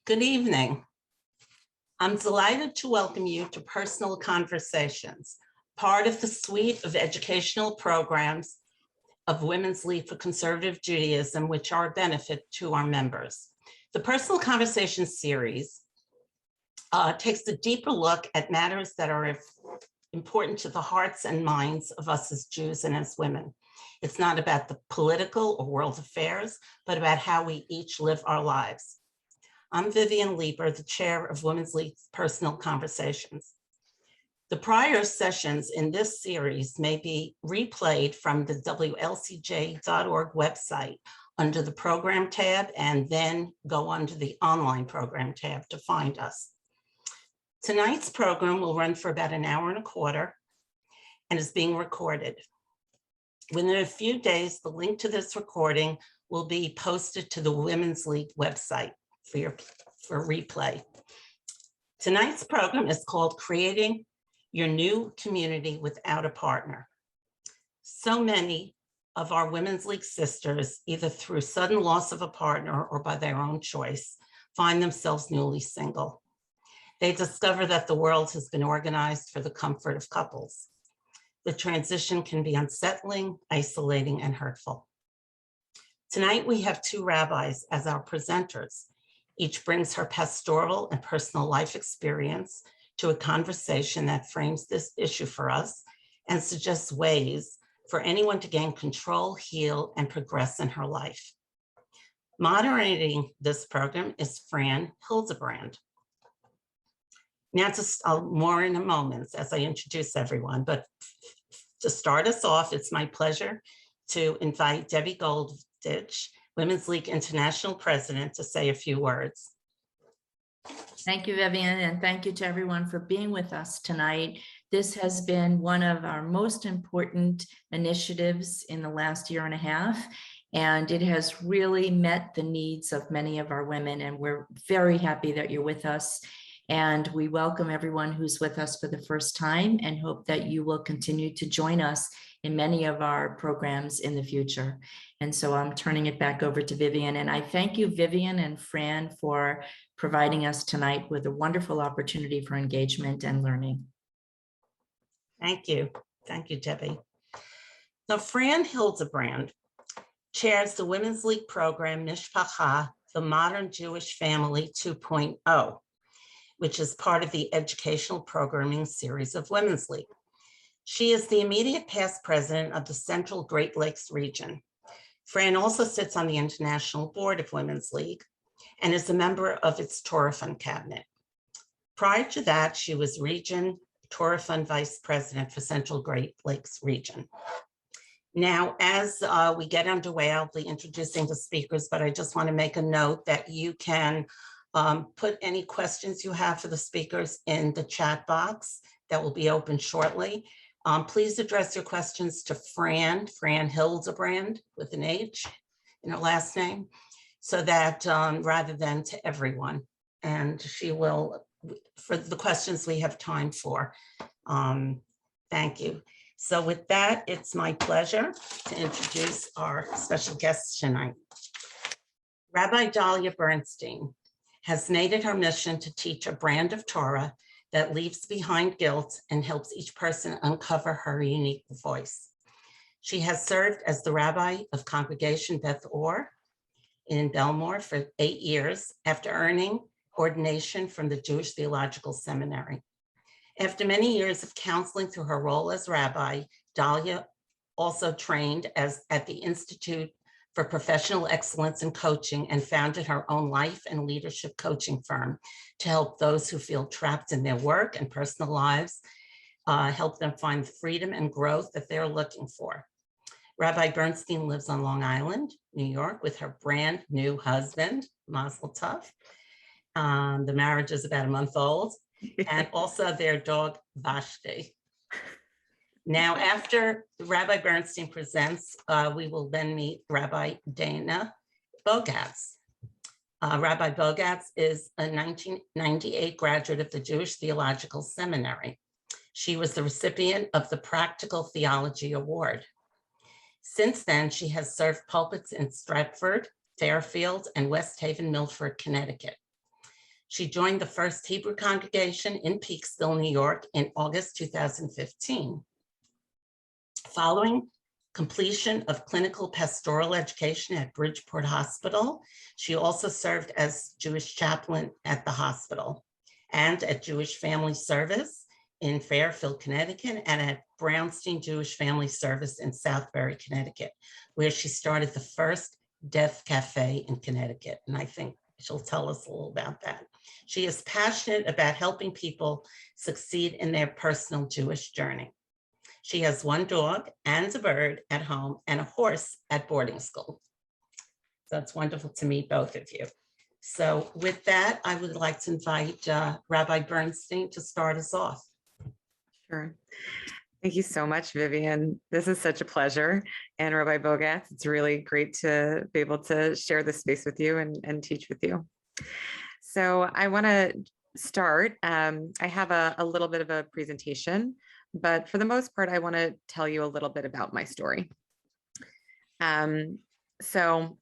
Good evening. I'm delighted to welcome you to Personal Conversations, part of the suite of educational programs of Women's League for Conservative Judaism, which are a benefit to our members. The Personal Conversations series takes a deeper look at matters that are important to the hearts and minds of us as Jews and as women. It's not about the political or world affairs, but about how we each live our lives. I'm Vivian Lieber, the chair of Women's League's Personal Conversations. The prior sessions in this series may be replayed from the WLCJ.org website under the program tab, and then go under the online program tab to find us. Tonight's program will run for about an hour and a quarter and is being recorded. Within a few days, the link to this recording will be posted to the Women's League website for replay. Tonight's program is called Creating Your New Community Without a Partner. So many of our Women's League sisters, either through sudden loss of a partner or by their own choice, find themselves newly single. They discover that the world has been organized for the comfort of couples. The transition can be unsettling, isolating, and hurtful. Tonight, we have two rabbis as our presenters. Each brings her pastoral and personal life experience to a conversation that frames this issue for us and suggests ways for anyone to gain control, heal, and progress in her life. Moderating this program is Fran Hildebrand. Now, more in a moment as I introduce everyone, but to start us off, it's my pleasure to invite Debbie Golditch, Women's League International President, to say a few words. Thank you, Vivian, and thank you to everyone for being with us tonight. This has been one of our most important initiatives in the last year and a half, and it has really met the needs of many of our women, and we're very happy that you're with us. And we welcome everyone who's with us for the first time and hope that you will continue to join us in many of our programs in the future. And so I'm turning it back over to Vivian. And I thank you, Vivian and Fran, for providing us tonight with a wonderful opportunity for engagement and learning. Thank you. Thank you, Debbie. Now, Fran Hildebrand chairs the Women's League program, Mishpacha, the Modern Jewish Family 2.0, which is part of the educational programming series of Women's League. She is the immediate past president of the Central Great Lakes region. Fran also sits on the International Board of Women's League and is a member of its Torah Fund cabinet. Prior to that, she was Region Torah Fund Vice President for Central Great Lakes region. Now, as we get underway, I'll be introducing the speakers, but I just want to make a note that you can put any questions you have for the speakers in the chat box that will be open shortly. Please address your questions to Fran Hildebrand with an H in her last name, so that rather than to everyone. And she will, for the questions we have time for. Thank you. So with that, it's my pleasure to introduce our special guests tonight. Rabbi Dalia Bernstein has made it her mission to teach a brand of Torah that leaves behind guilt and helps each person uncover her unique voice. She has served as the rabbi of Congregation Beth Or in Belmore for 8 years after earning ordination from the Jewish Theological Seminary. After many years of counseling through her role as rabbi, Dalia also trained at the Institute for Professional Excellence in Coaching and founded her own life and leadership coaching firm to help those who feel trapped in their work and personal lives, help them find the freedom and growth that they're looking for. Rabbi Bernstein lives on Long Island, New York, with her brand new husband, Mazel Tov. The marriage is about a month old, and also their dog, Vashti. Now, after Rabbi Bernstein presents, we will then meet Rabbi Dana Bogus. Rabbi Bogus is a 1998 graduate of the Jewish Theological Seminary. She was the recipient of the Practical Theology Award. Since then, she has served pulpits in Stratford, Fairfield, and West Haven, Milford, Connecticut. She joined the First Hebrew Congregation in Peekskill, New York in August 2015. Following completion of clinical pastoral education at Bridgeport Hospital, she also served as Jewish chaplain at the hospital and at Jewish Family Service in Fairfield, Connecticut, and at Bernstein Jewish Family Service in Southbury, Connecticut, where she started the first Deaf Cafe in Connecticut. And I think she'll tell us a little about that. She is passionate about helping people succeed in their personal Jewish journey. She has one dog and a bird at home and a horse at boarding school. So it's wonderful to meet both of you. So with that, I would like to invite Rabbi Bernstein to start us off. Sure. Thank you so much, Vivian. This is such a pleasure. And Rabbi Bogus, it's really great to be able to share this space with you and teach with you. So I want to start. I have a little bit of a presentation, but for the most part, I want to tell you a little bit about my story. So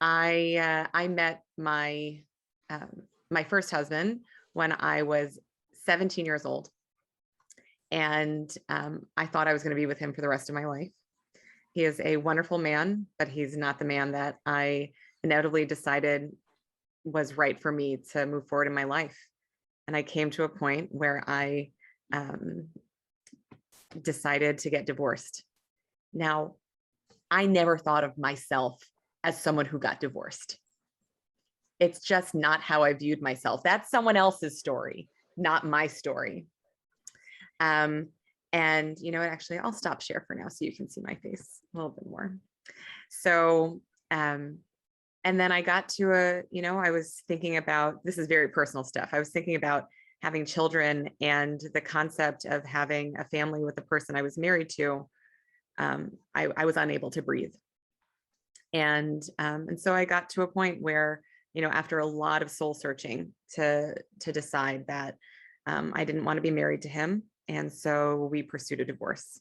I met my first husband when I was 17 years old. And I thought I was going to be with him for the rest of my life. He is a wonderful man, but he's not the man that I inevitably decided was right for me to move forward in my life. And I came to a point where I decided to get divorced. Now, I never thought of myself as someone who got divorced. It's just not how I viewed myself. That's someone else's story, not my story. And you know what, actually, I'll stop share for now so you can see my face a little bit more. So, and then I got to I was thinking about, this is very personal stuff. I was thinking about having children and the concept of having a family with the person I was married to. I was unable to breathe. And so I got to a point where, after a lot of soul searching to decide that I didn't want to be married to him. And so we pursued a divorce.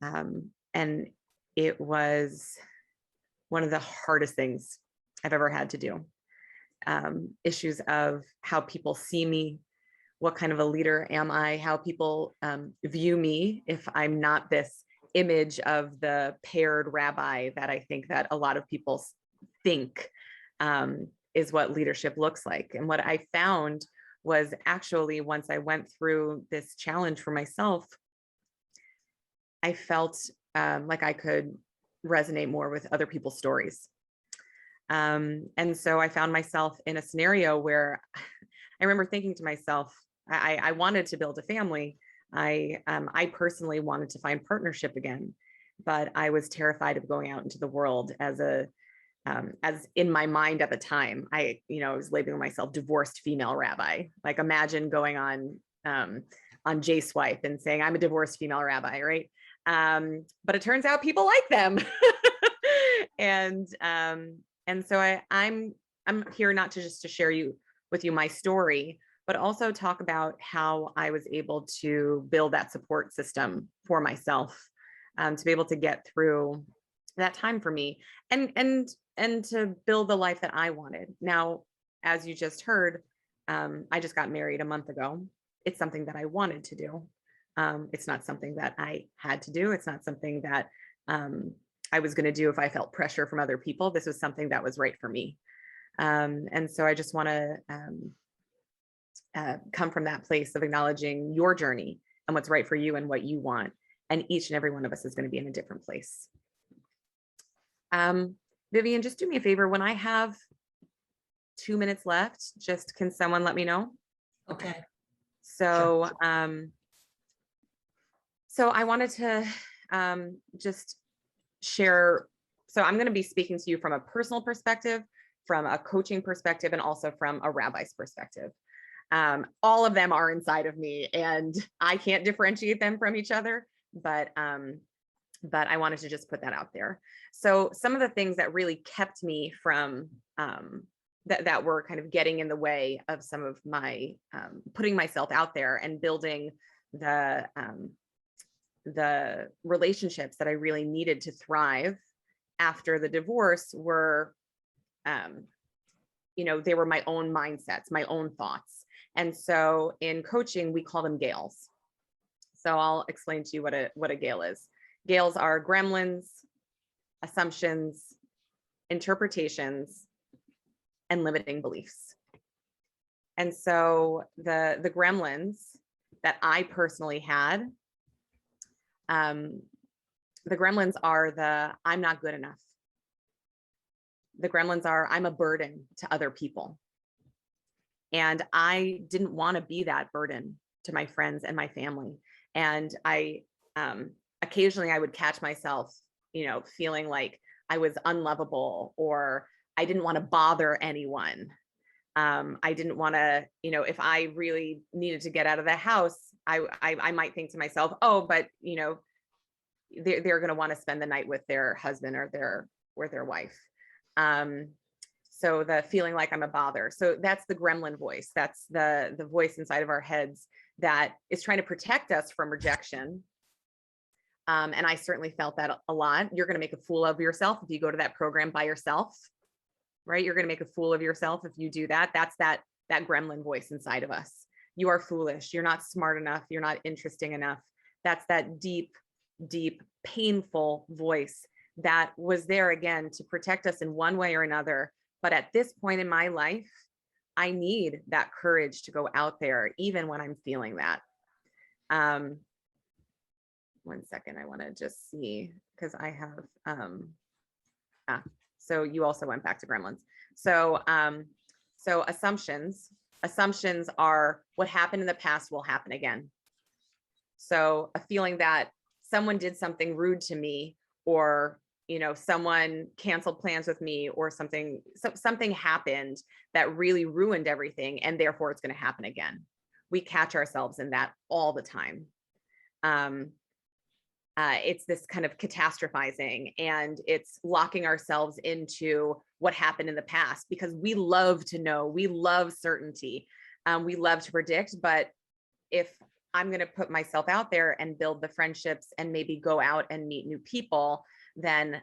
And it was one of the hardest things I've ever had to do. Issues of how people see me, what kind of a leader am I, how people view me if I'm not this image of the paired rabbi that I think that a lot of people think is what leadership looks like. And what I found was actually, once I went through this challenge for myself, I felt like I could resonate more with other people's stories. And so I found myself in a scenario where I remember thinking to myself, I wanted to build a family. I personally wanted to find partnership again, but I was terrified of going out into the world as in my mind at the time. I was labeling myself divorced female rabbi. Like, imagine going on J-Swipe and saying I'm a divorced female rabbi, right? But it turns out people like them. And so I'm here not to just to share with you my story, but also talk about how I was able to build that support system for myself, to be able to get through that time for me and to build the life that I wanted. Now, as you just heard, I just got married a month ago. It's something that I wanted to do. It's not something that I had to do. It's not something that I was going to do if I felt pressure from other people. This was something that was right for me. And so I just want to come from that place of acknowledging your journey and what's right for you and what you want. And each and every one of us is going to be in a different place. Vivian, just do me a favor. When I have 2 minutes left, can someone let me know? Okay. So, so I wanted to just share. So I'm going to be speaking to you from a personal perspective, from a coaching perspective, and also from a rabbi's perspective. All of them are inside of me, and I can't differentiate them from each other, but I wanted to just put that out there. So some of the things that really kept me from that were kind of getting in the way of some of my putting myself out there and building the relationships that I really needed to thrive after the divorce were they were my own mindsets, my own thoughts. And so in coaching, we call them gales. So I'll explain to you what a gale is. Gales are gremlins, assumptions, interpretations, and limiting beliefs. And so the gremlins that I personally had, the gremlins are I'm not good enough. The gremlins are I'm a burden to other people. And I didn't want to be that burden to my friends and my family. And I occasionally I would catch myself, feeling like I was unlovable, or I didn't want to bother anyone. I didn't want to, if I really needed to get out of the house, I might think to myself, oh, but they're going to want to spend the night with their husband or their wife. So the feeling like I'm a bother. So that's the gremlin voice. That's the voice inside of our heads that is trying to protect us from rejection. And I certainly felt that a lot. You're going to make a fool of yourself if you go to that program by yourself, right? You're going to make a fool of yourself if you do that. That's that gremlin voice inside of us. You are foolish. You're not smart enough. You're not interesting enough. That's that deep, deep, painful voice that was there again to protect us in one way or another. But at this point in my life, I need that courage to go out there, even when I'm feeling that. 1 second, I want to just see, because I have, so you also went back to gremlins. So, so assumptions are what happened in the past will happen again. So a feeling that someone did something rude to me, or someone canceled plans with me, or something happened that really ruined everything, and therefore it's going to happen again. We catch ourselves in that all the time. It's this kind of catastrophizing, and it's locking ourselves into what happened in the past, because we love to know, we love certainty, we love to predict. But if I'm going to put myself out there and build the friendships and maybe go out and meet new people, then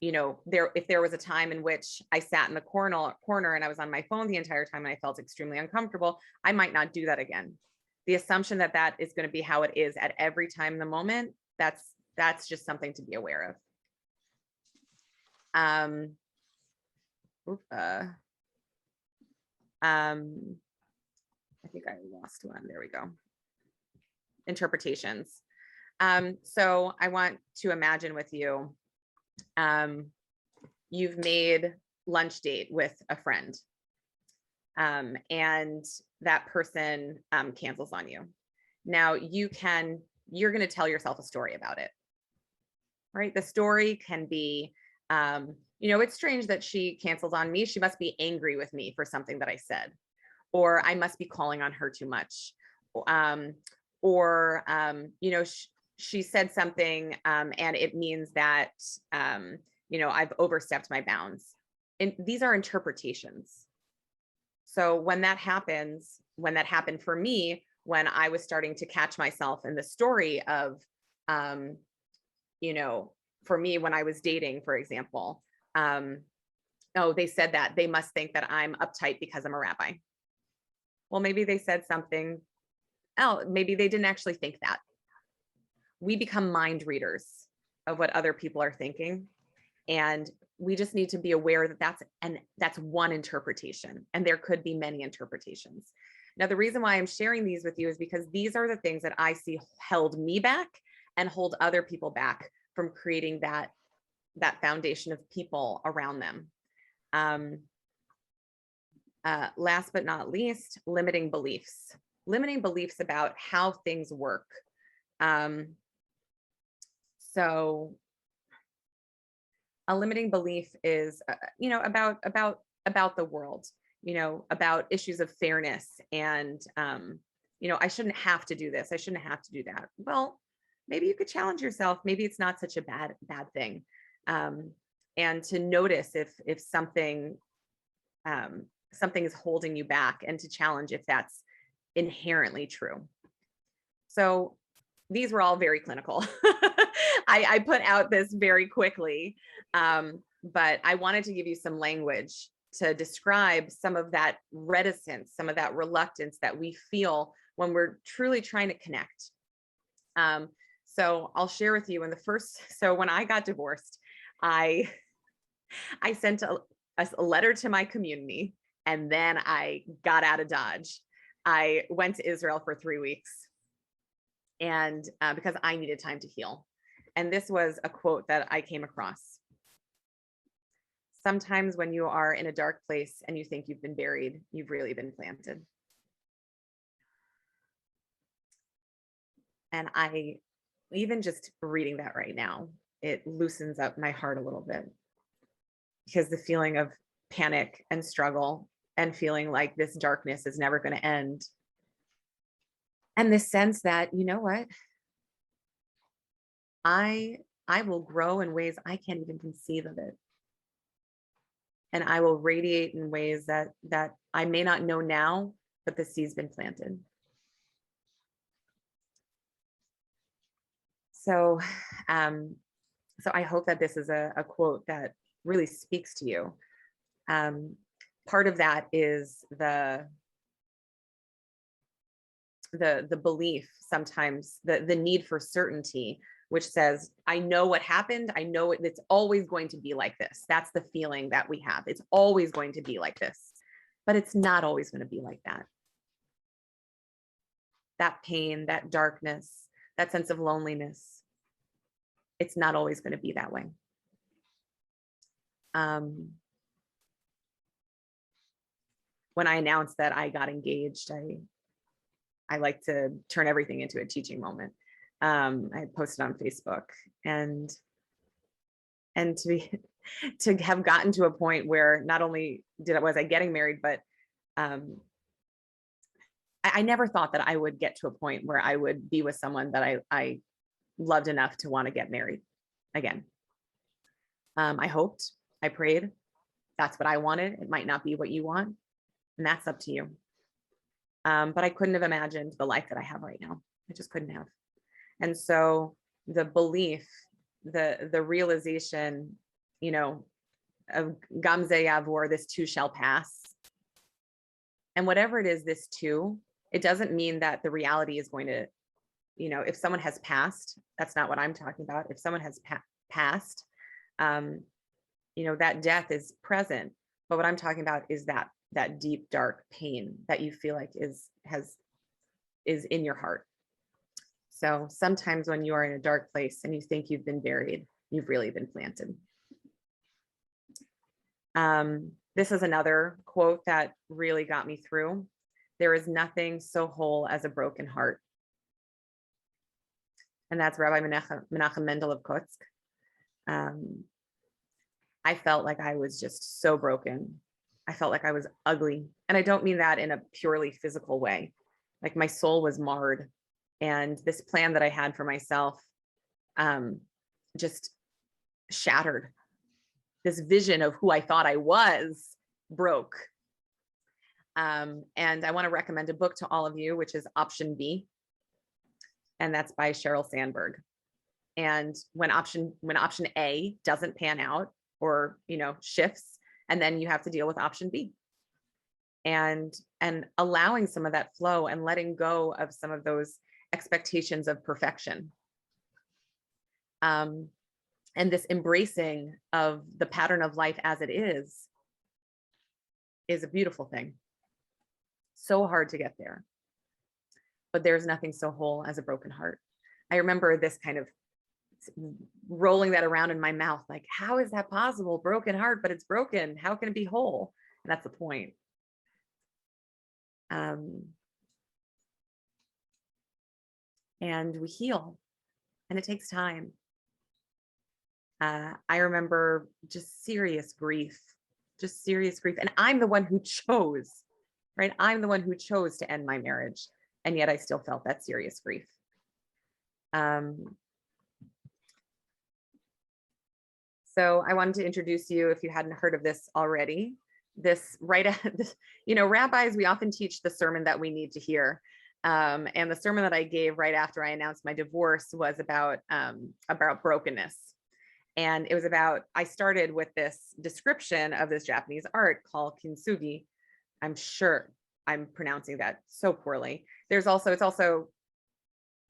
if there was a time in which I sat in the corner and I was on my phone the entire time and I felt extremely uncomfortable, I might not do that again. The assumption that is going to be how it is at every time in the moment, that's just something to be aware of. I think I lost one. There we go. Interpretations. So I want to imagine with you, you've made lunch date with a friend, and that person cancels on you. Now you're going to tell yourself a story about it, right? The story can be, it's strange that she canceled on me. She must be angry with me for something that I said, or I must be calling on her too much. She said something, and it means that, I've overstepped my bounds. And these are interpretations. So when that happened for me, when I was starting to catch myself in the story of, for me, when I was dating, for example, they said that they must think that I'm uptight because I'm a rabbi. Well, maybe they said something else. Maybe they didn't actually think that. We become mind readers of what other people are thinking. And we just need to be aware that that's one interpretation, and there could be many interpretations. Now, the reason why I'm sharing these with you is because these are the things that I see held me back and hold other people back from creating that foundation of people around them. Last but not least, limiting beliefs about how things work. So a limiting belief is, about the world, about issues of fairness and, I shouldn't have to do this. I shouldn't have to do that. Well, maybe you could challenge yourself. Maybe it's not such a bad thing. And to notice if something is holding you back, and to challenge if that's inherently true. So these were all very clinical. I put out this very quickly, but I wanted to give you some language to describe some of that reticence, some of that reluctance that we feel when we're truly trying to connect. So I'll share with you so when I got divorced, I sent a letter to my community, and then I got out of Dodge. I went to Israel for 3 weeks, and because I needed time to heal. And this was a quote that I came across. Sometimes when you are in a dark place and you think you've been buried, you've really been planted. And even just reading that right now, it loosens up my heart a little bit, because the feeling of panic and struggle and feeling like this darkness is never going to end. And this sense that, you know what? I will grow in ways I can't even conceive of it. And I will radiate in ways that I may not know now, but the seed's been planted. So I hope that this is a quote that really speaks to you. Part of that is the belief, sometimes the need for certainty, which says, I know what happened. I know it's always going to be like this. That's the feeling that we have. It's always going to be like this, but it's not always going to be like that. That pain, that darkness, that sense of loneliness, it's not always going to be that way. When I announced that I got engaged, I like to turn everything into a teaching moment. I posted on Facebook, and to have gotten to a point where not only was I getting married, but I never thought that I would get to a point where I would be with someone that I loved enough to want to get married again. I hoped, I prayed. That's what I wanted. It might not be what you want, and that's up to you. But I couldn't have imagined the life that I have right now. I just couldn't have. And so the belief, the realization, of Gam ze yavor, this too shall pass. And whatever it is, this too, it doesn't mean that the reality is going to, if someone has passed, that's not what I'm talking about. If someone has passed, that death is present. But what I'm talking about is that deep, dark pain that you feel like is in your heart. So sometimes when you are in a dark place and you think you've been buried, you've really been planted. This is another quote that really got me through. There is nothing so whole as a broken heart. And that's Rabbi Menachem Mendel of Kotsk. I felt like I was just so broken. I felt like I was ugly. And I don't mean that in a purely physical way. Like my soul was marred. And this plan that I had for myself just shattered. This vision of who I thought I was broke. And I want to recommend a book to all of you, which is Option B. And that's by Sheryl Sandberg. And when option A doesn't pan out or, shifts, and then you have to deal with option B. And allowing some of that flow and letting go of some of those expectations of perfection. And this embracing of the pattern of life as it is a beautiful thing. So hard to get there. But there's nothing so whole as a broken heart. I remember this kind of rolling that around in my mouth, like, how is that possible? Broken heart, but it's broken. How can it be whole? And that's the point. And we heal, and it takes time. I remember just serious grief. And I'm the one who chose, right? I'm the one who chose to end my marriage. And yet I still felt that serious grief. So I wanted to introduce you, if you hadn't heard of this already, rabbis, we often teach the sermon that we need to hear. And the sermon that I gave right after I announced my divorce was about brokenness. And it was about, I started with this description of this Japanese art called Kinsugi. I'm sure I'm pronouncing that so poorly. It's also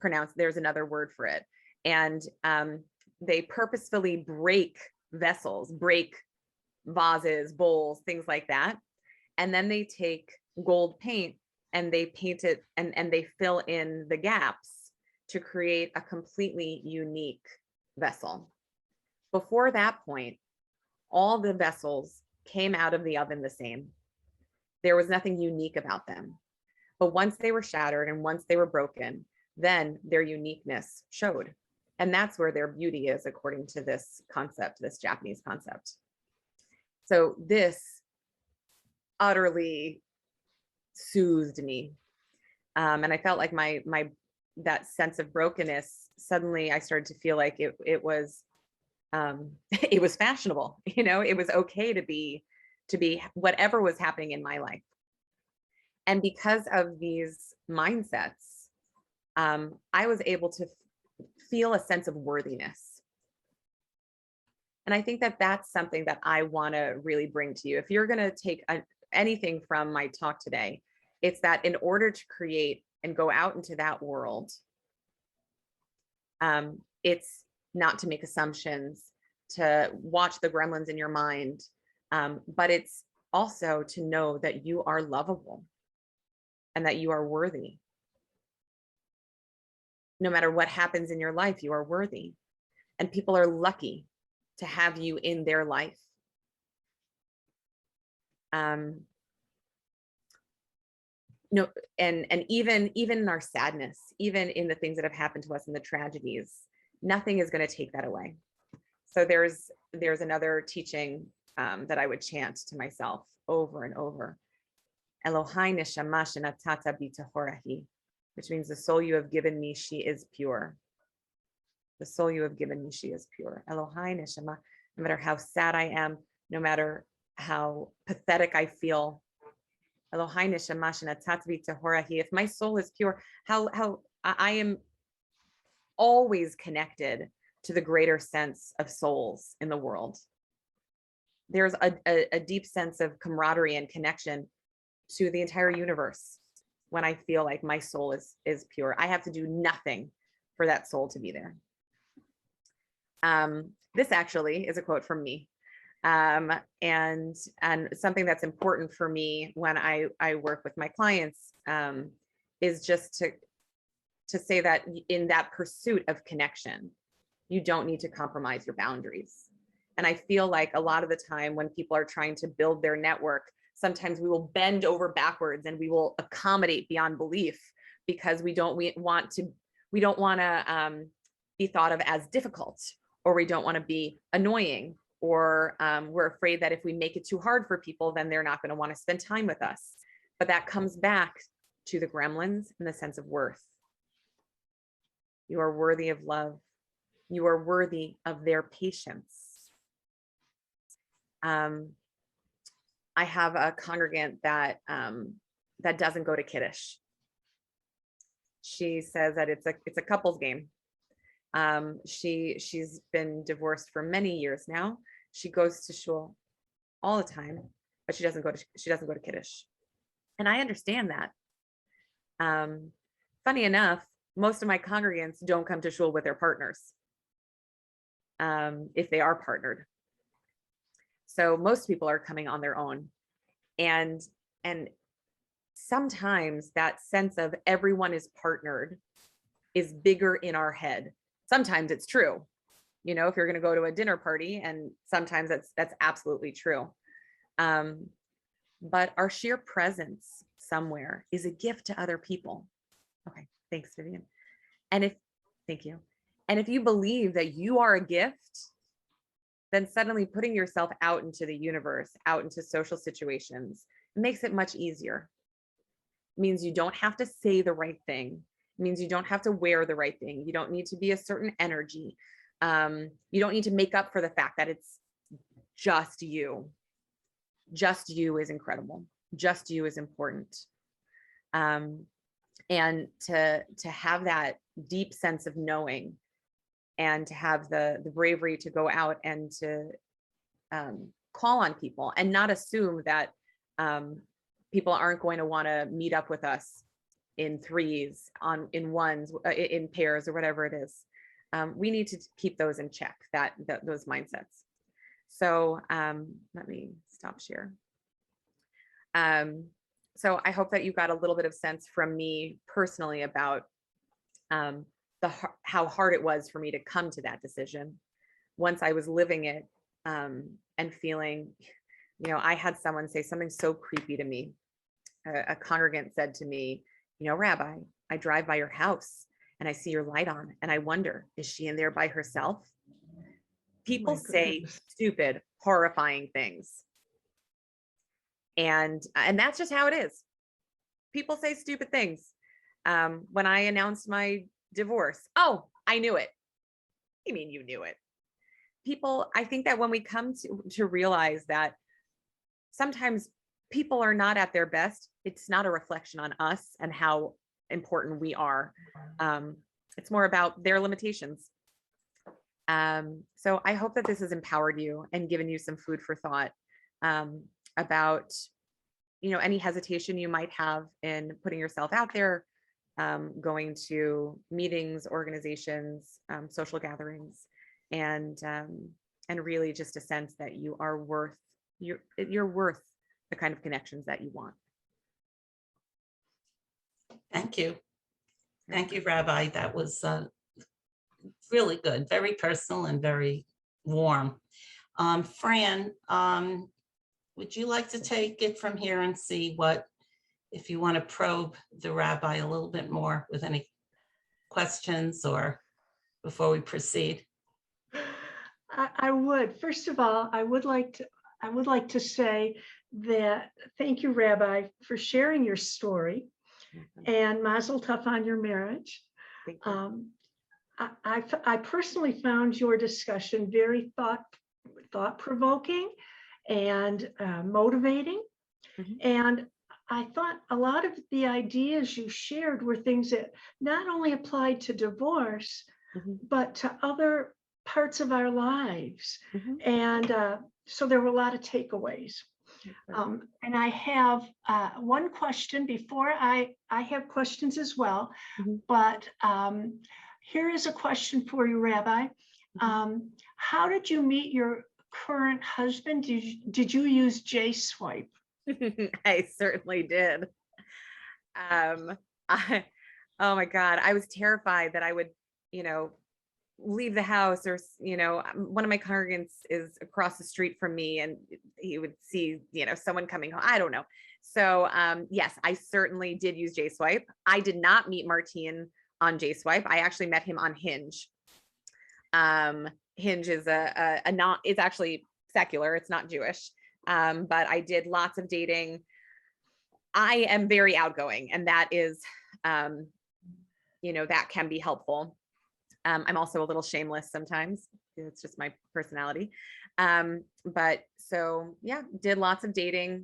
pronounced, there's another word for it. And they purposefully break vessels, break vases, bowls, things like that. And then they take gold paint and they paint it and they fill in the gaps to create a completely unique vessel. Before that point, all the vessels came out of the oven the same. There was nothing unique about them. But once they were shattered and once they were broken, then their uniqueness showed. And that's where their beauty is, according to this concept, this Japanese concept. So this utterly soothed me. And I felt like that sense of brokenness, suddenly I started to feel like it was fashionable, it was okay to be whatever was happening in my life. And because of these mindsets, I was able to feel a sense of worthiness. And I think that that's something that I want to really bring to you. If you're going to take anything from my talk today, it's that in order to create and go out into that world, it's not to make assumptions, to watch the gremlins in your mind, but it's also to know that you are lovable and that you are worthy. No matter what happens in your life, you are worthy. And people are lucky to have you in their life. No, and even in our sadness, even in the things that have happened to us in the tragedies, nothing is going to take that away. So there's another teaching that I would chant to myself over and over. Elohai neshama shenatata bi tahorahi, which means the soul you have given me, she is pure. The soul you have given me, she is pure. Elohai neshama, no matter how sad I am, no matter how pathetic I feel, Elohai neshama shenatata bi tahorahi, if my soul is pure, how I am always connected to the greater sense of souls in the world. There's a deep sense of camaraderie and connection to the entire universe when I feel like my soul is pure. I have to do nothing for that soul to be there. This actually is a quote from me, and something that's important for me when I work with my clients is just to say that in that pursuit of connection, you don't need to compromise your boundaries. And I feel like a lot of the time when people are trying to build their network, sometimes we will bend over backwards and we will accommodate beyond belief because we don't want to be thought of as difficult, or we don't want to be annoying, or we're afraid that if we make it too hard for people, then they're not going to want to spend time with us. But that comes back to the gremlins and the sense of worth. You are worthy of love. You are worthy of their patience. I have a congregant that doesn't go to Kiddush. She says that it's a couples game. She's been divorced for many years now. She goes to shul all the time, but she doesn't go to Kiddush. And I understand that. Funny enough, most of my congregants don't come to shul with their partners, if they are partnered. So most people are coming on their own. And sometimes that sense of everyone is partnered is bigger in our head. Sometimes it's true, if you're going to go to a dinner party, and sometimes that's absolutely true. But our sheer presence somewhere is a gift to other people. Okay, thanks, Vivian. Thank you. And if you believe that you are a gift, then suddenly putting yourself out into the universe, out into social situations, makes it much easier. It means you don't have to say the right thing. It means you don't have to wear the right thing. You don't need to be a certain energy. You don't need to make up for the fact that it's just you. Just you is incredible. Just you is important. And to have that deep sense of knowing and to have the bravery to go out and to call on people and not assume that people aren't going to want to meet up with us in threes, in ones, in pairs, or whatever it is. We need to keep those in check, those mindsets. So let me stop share. So I hope that you got a little bit of sense from me personally about how hard it was for me to come to that decision. Once I was living it and feeling, I had someone say something so creepy to me. A congregant said to me, Rabbi, I drive by your house and I see your light on and I wonder, is she in there by herself? People say stupid, horrifying things. And that's just how it is. People say stupid things. When I announced my divorce, oh, I knew it. You mean you knew it? People, I think that when we come to realize that sometimes people are not at their best, it's not a reflection on us and how important we are. It's more about their limitations. So I hope that this has empowered you and given you some food for thought about, any hesitation you might have in putting yourself out there, going to meetings, organizations, social gatherings, and really just a sense that you are worth, you're worth the kind of connections that you want. Thank you. Thank you, Rabbi. That was really good, very personal and very warm. Fran, would you like to take it from here and see if you want to probe the Rabbi a little bit more with any questions or before we proceed? I would. First of all, I would like to say that thank you, Rabbi, for sharing your story, and Mazel Tov on your marriage. I personally found your discussion very thought-provoking and motivating. And I thought a lot of the ideas you shared were things that not only applied to divorce, but to other parts of our lives. And so there were a lot of takeaways. And I have one question before I have questions as well, but here is a question for you, Rabbi. How did you meet your current husband? Did you use J-Swipe? I certainly did. Oh my God, I was terrified that I would, leave the house, or, one of my congregants is across the street from me and he would see, someone coming home. I don't know. So yes, I certainly did use J-Swipe. I did not meet Martine on J-Swipe. I actually met him on Hinge. Hinge is it's actually secular. It's not Jewish. But I did lots of dating. I am very outgoing, and that is, that can be helpful. I'm also a little shameless sometimes. It's just my personality. But so yeah, did lots of dating.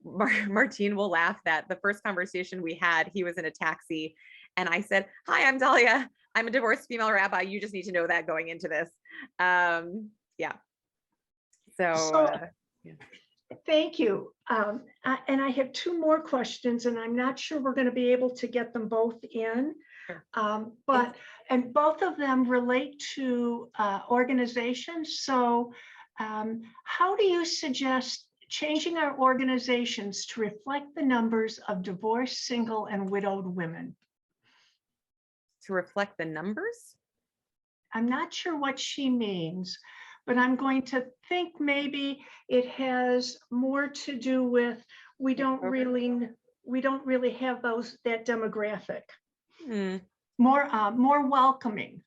Martine will laugh that the first conversation we had, he was in a taxi and I said, "Hi, I'm Dalia. I'm a divorced female rabbi. You just need to know that going into this." Yeah. So yeah. Thank you. And I have two more questions, and I'm not sure we're going to be able to get them both in. Sure. And both of them relate to organizations. So how do you suggest changing our organizations to reflect the numbers of divorced, single, and widowed women? To reflect the numbers? I'm not sure what she means, but I'm going to think maybe it has more to do with we don't really have that demographic. More welcoming.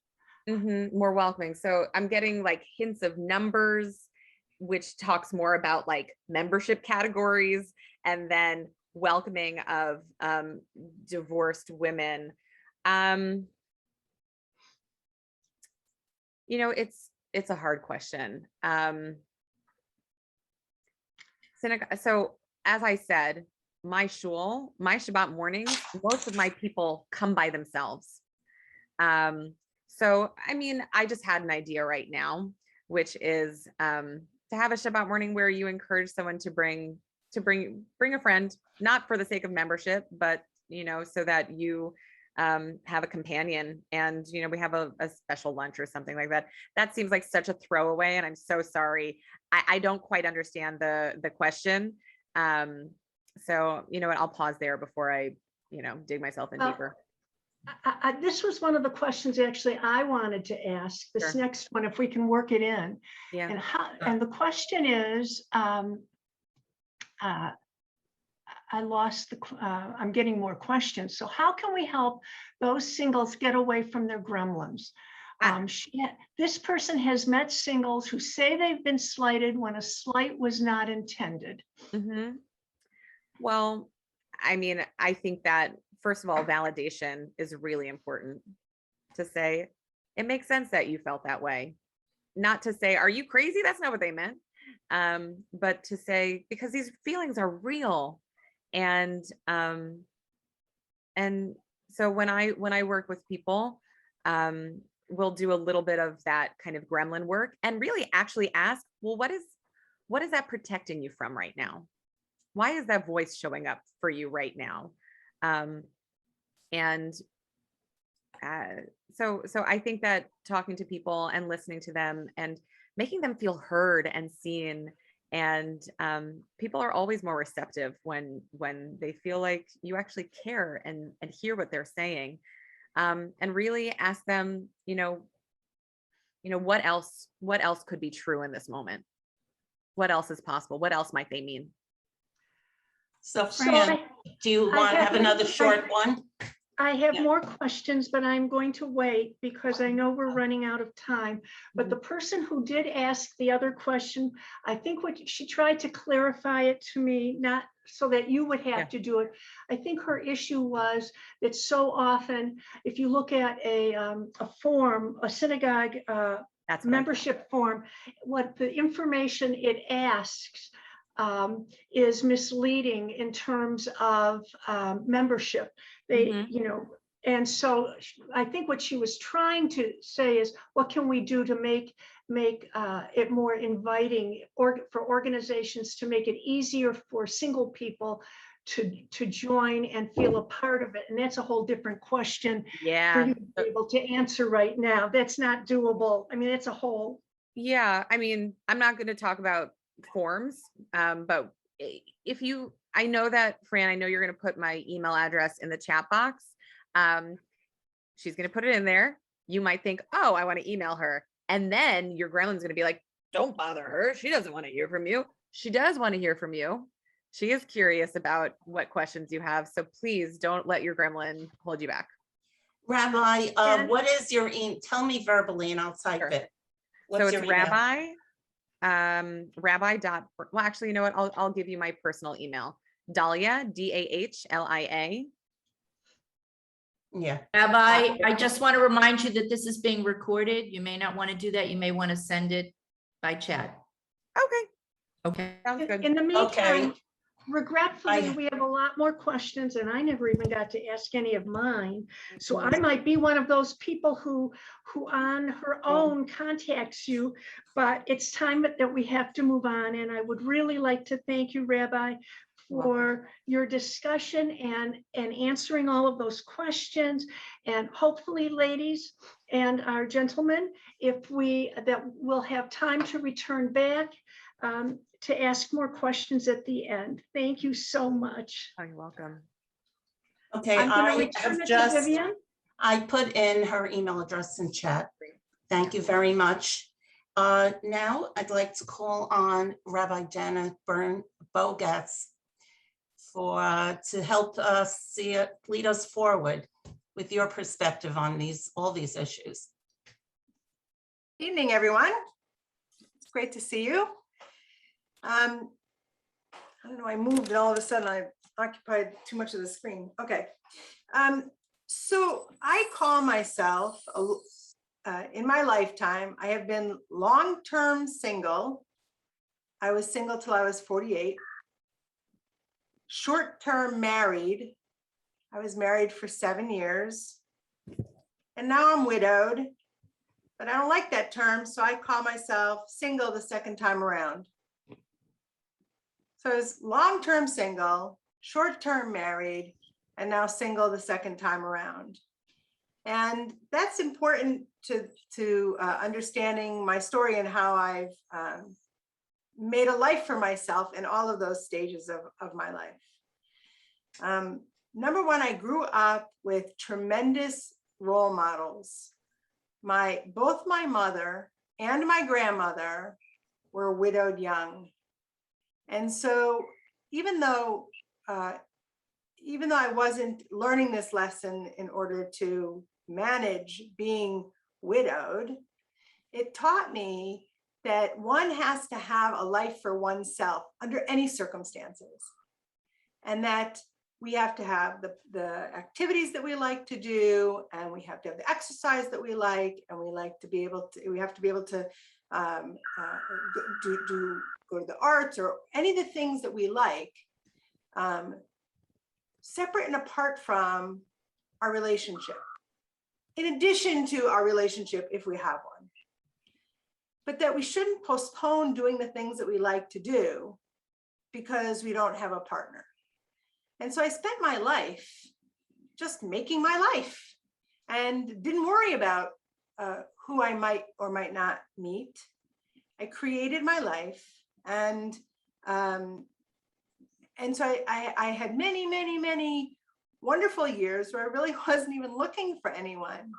More welcoming. So I'm getting like hints of numbers, which talks more about like membership categories, and then welcoming of divorced women. It's a hard question. So as I said, my Shabbat mornings, most of my people come by themselves. So, I mean, I just had an idea right now, which is to have a Shabbat morning where you encourage someone to bring a friend, not for the sake of membership, but, so that you have a companion, and, we have a special lunch or something like that. That seems like such a throwaway, and I'm so sorry. I don't quite understand the question. So, what, I'll pause there before I, dig myself in deeper. This was one of the questions actually I wanted to ask, this Sure. next one, if we can work it in. Yeah. And the question is, I lost I'm getting more questions. So how can we help those singles get away from their gremlins? This person has met singles who say they've been slighted when a slight was not intended. Mm-hmm. Well, I mean, I think that, first of all, validation is really important. To say, it makes sense that you felt that way. Not to say, are you crazy? That's not what they meant. But to say, because these feelings are real. And so when I work with people, we'll do a little bit of that kind of gremlin work and really actually ask, well, what is that protecting you from right now? Why is that voice showing up for you right now? So I think that talking to people and listening to them and making them feel heard and seen, and people are always more receptive when they feel like you actually care and hear what they're saying, and really ask them, what else could be true in this moment? What else is possible? What else might they mean? So Fran, do you want to have another short one? I have more questions, but I'm going to wait because I know we're running out of time. But the person who did ask the other question, I think what she tried to clarify it to me, not so that you would have to do it. I think her issue was that so often, if you look at a form, a synagogue membership form, what the information it asks is misleading in terms of membership. They, and so I think what she was trying to say is, what can we do to make it more inviting for organizations, to make it easier for single people to join and feel a part of it? And that's a whole different question for you to be able to answer right now. That's not doable. I mean, it's a whole. Yeah, I mean, I'm not going to talk about forms, but I know that, Fran, I know you're going to put my email address in the chat box. She's going to put it in there. You might think, oh, I want to email her. And then your gremlin's going to be like, don't bother her. She doesn't want to hear from you. She does want to hear from you. She is curious about what questions you have. So please don't let your gremlin hold you back. Rabbi, what is your email? Tell me verbally and I'll type it. What's so it's Rabbi. Well, actually, you know what? I'll give you my personal email. Dalia, Dahlia. Yeah. Rabbi, I just want to remind you that this is being recorded. You may not want to do that. You may want to send it by chat. Okay. Sounds good. In the meantime, regretfully, we have a lot more questions and I never even got to ask any of mine. So I might be one of those people who on her own contacts you, but it's time that we have to move on. And I would really like to thank you, Rabbi, for your discussion and answering all of those questions. And hopefully, ladies and our gentlemen, we'll have time to return back to ask more questions at the end. Thank you so much. Oh, you're welcome. Okay, I put in her email address in chat. Thank you very much. Now I'd like to call on Rabbi Jenna Byrne Bogus to help us lead us forward with your perspective on all these issues. Evening, everyone. It's great to see you. I don't know, I moved and all of a sudden I occupied too much of the screen. Okay. So I call myself, in my lifetime, I have been long-term single. I was single till I was 48. Short-term married. I was married for 7 years. And now I'm widowed but I don't like that term, so I call myself single the second time around. So I was long-term single, short-term married, and now single the second time around. And that's important to understanding my story and how I've made a life for myself in all of those stages of my life. Number one, I grew up with tremendous role models. Both my mother and my grandmother were widowed young. And so even though I wasn't learning this lesson in order to manage being widowed, it taught me that one has to have a life for oneself under any circumstances. And that we have to have the activities that we like to do, and we have to have the exercise that we like, and we have to be able to go to the arts or any of the things that we like, separate and apart from our relationship, in addition to our relationship if we have one. But that we shouldn't postpone doing the things that we like to do because we don't have a partner. And so I spent my life just making my life and didn't worry about who I might or might not meet. I created my life, and so I had many, many, many wonderful years where I really wasn't even looking for anyone.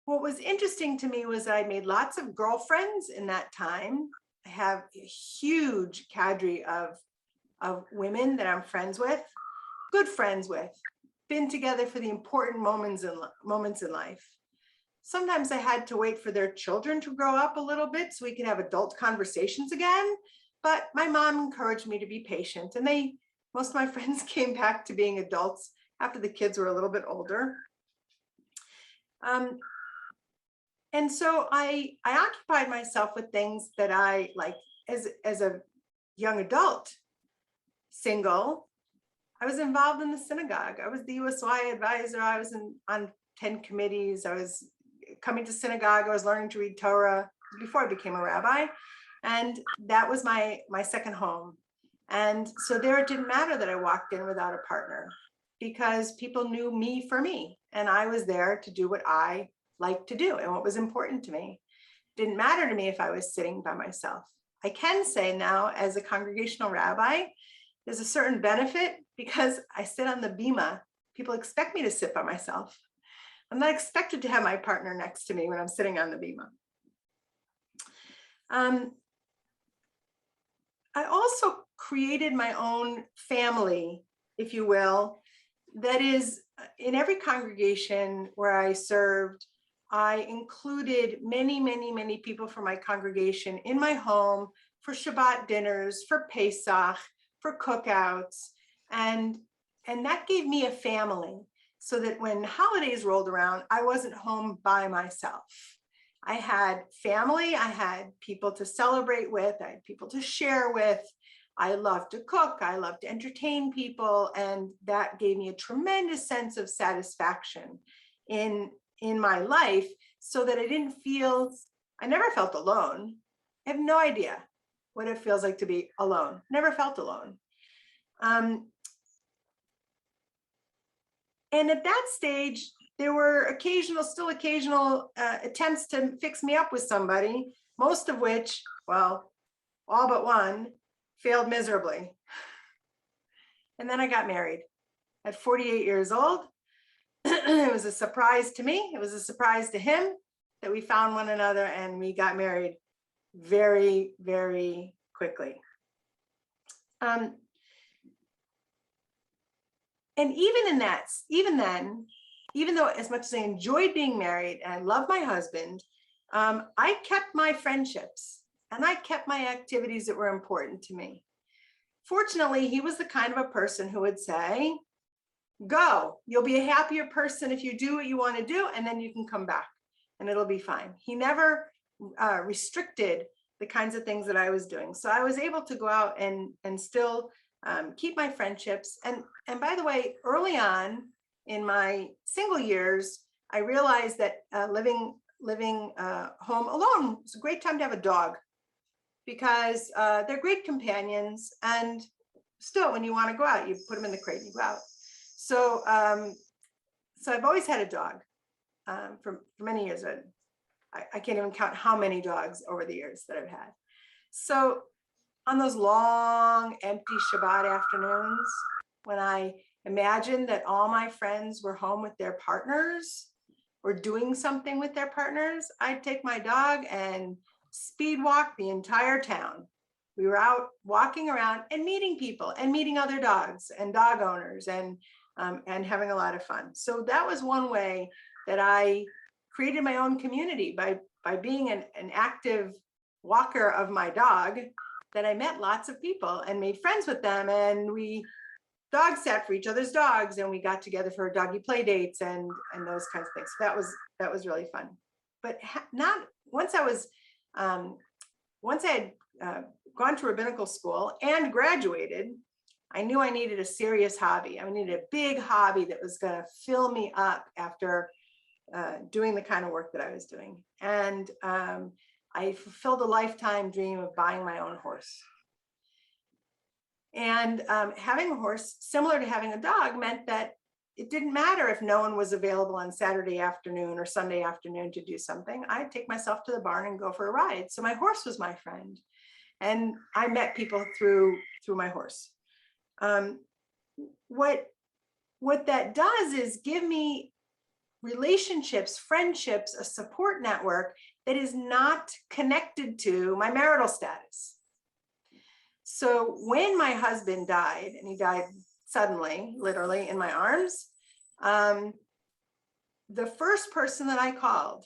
What was interesting to me was I made lots of girlfriends in that time. I have a huge cadre of women that I'm friends with, good friends with, been together for the important moments in life. Sometimes I had to wait for their children to grow up a little bit so we could have adult conversations again. But my mom encouraged me to be patient, and most of my friends came back to being adults after the kids were a little bit older. And so I occupied myself with things that I like as a young adult. Single, I was involved in the synagogue. I was the USY advisor. I was on 10 committees. I was coming to synagogue. I was learning to read Torah before I became a rabbi. And that was my second home. And so there it didn't matter that I walked in without a partner, because people knew me for me. And I was there to do what I liked to do and what was important to me. It didn't matter to me if I was sitting by myself. I can say now, as a congregational rabbi, there's a certain benefit because I sit on the bima. People expect me to sit by myself. I'm not expected to have my partner next to me when I'm sitting on the bima. I also created my own family, if you will. That is, in every congregation where I served, I included many, many, many people from my congregation in my home for Shabbat dinners, for Pesach, for cookouts, and that gave me a family, so that when holidays rolled around, I wasn't home by myself. I had family, I had people to celebrate with, I had people to share with. I loved to cook, I loved to entertain people, and that gave me a tremendous sense of satisfaction in my life, so that I never felt alone. I have no idea what it feels like to be alone. Never felt alone. And at that stage, there were still occasional attempts to fix me up with somebody, most of which, well, all but one, failed miserably. And then I got married at 48 years old. It was a surprise to me. It was a surprise to him that we found one another, and we got married very, very quickly. And even then, even though as much as I enjoyed being married and I love my husband, I kept my friendships and I kept my activities that were important to me. Fortunately, he was the kind of a person who would say, go, you'll be a happier person if you do what you want to do, and then you can come back and it'll be fine. He never restricted the kinds of things that I was doing. So I was able to go out and still keep my friendships. And by the way, early on in my single years, I realized that living home alone is a great time to have a dog, because they're great companions, and still when you want to go out, you put them in the crate and you go out. So so I've always had a dog for many years. I can't even count how many dogs over the years that I've had. So on those long empty Shabbat afternoons, when I imagined that all my friends were home with their partners or doing something with their partners, I'd take my dog and speed walk the entire town. We were out walking around and meeting people and meeting other dogs and dog owners and having a lot of fun. So that was one way that I created my own community by being an active walker of my dog, that I met lots of people and made friends with them, and we dog sat for each other's dogs, and we got together for doggy play dates and those kinds of things. So that was really fun. But not once I had gone to rabbinical school and graduated, I knew I needed a serious hobby. I needed a big hobby that was going to fill me up after doing the kind of work that I was doing. And I fulfilled a lifetime dream of buying my own horse. And having a horse, similar to having a dog, meant that it didn't matter if no one was available on Saturday afternoon or Sunday afternoon to do something. I'd take myself to the barn and go for a ride. So my horse was my friend. And I met people through my horse. What that does is give me relationships, friendships, a support network that is not connected to my marital status. So when my husband died, and he died suddenly, literally in my arms, the first person that I called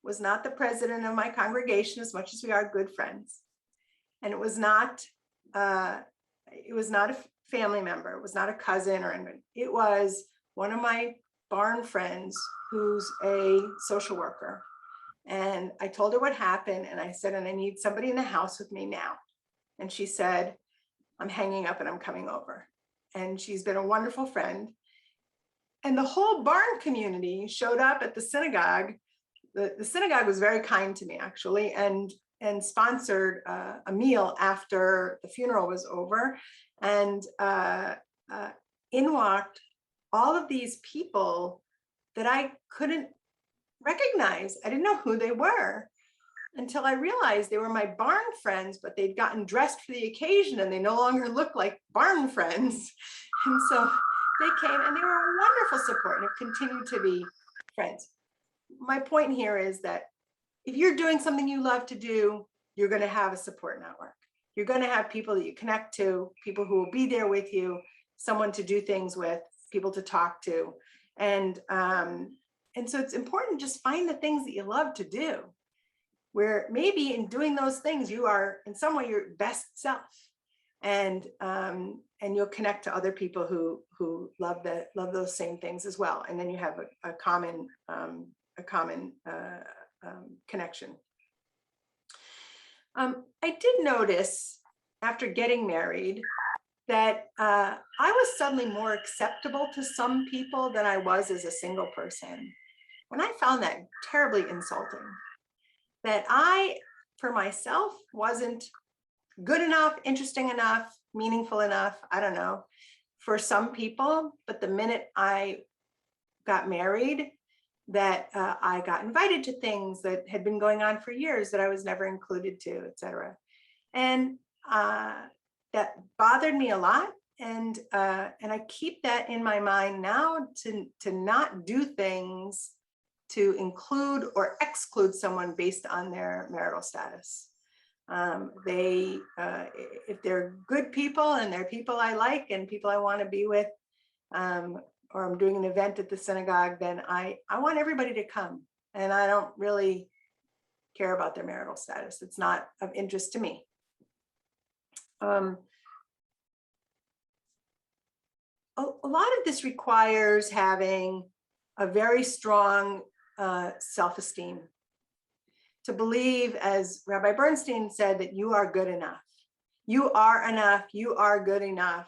was not the president of my congregation, as much as we are good friends. And it was not a family member. It was not a cousin or anyone. It was one of my barn friends who's a social worker. And I told her what happened, and I said, and I need somebody in the house with me now. And she said, I'm hanging up and I'm coming over. And she's been a wonderful friend. And the whole barn community showed up at the synagogue. The synagogue was very kind to me, actually, and sponsored a meal after the funeral was over. And in walked all of these people that I couldn't recognize. I didn't know who they were until I realized they were my barn friends, but they'd gotten dressed for the occasion and they no longer looked like barn friends. And so they came and they were a wonderful support and have continued to be friends. My point here is that if you're doing something you love to do, you're going to have a support network. You're going to have people that you connect to, people who will be there with you, someone to do things with, people to talk to. And so it's important to just find the things that you love to do, where maybe in doing those things, you are in some way your best self. And you'll connect to other people who love those same things as well. And then you have a common connection. I did notice after getting married that I was suddenly more acceptable to some people than I was as a single person. And I found that terribly insulting, that I, for myself, wasn't good enough, interesting enough, meaningful enough, I don't know, for some people. But the minute I got married, that I got invited to things that had been going on for years that I was never included to, et cetera. And that bothered me a lot. And I keep that in my mind now, to not do things to include or exclude someone based on their marital status. If they're good people and they're people I like and people I want to be with, or I'm doing an event at the synagogue, then I want everybody to come. And I don't really care about their marital status. It's not of interest to me. A lot of this requires having a very strong self-esteem, to believe, as Rabbi Bernstein said, that you are good enough. You are enough. You are good enough.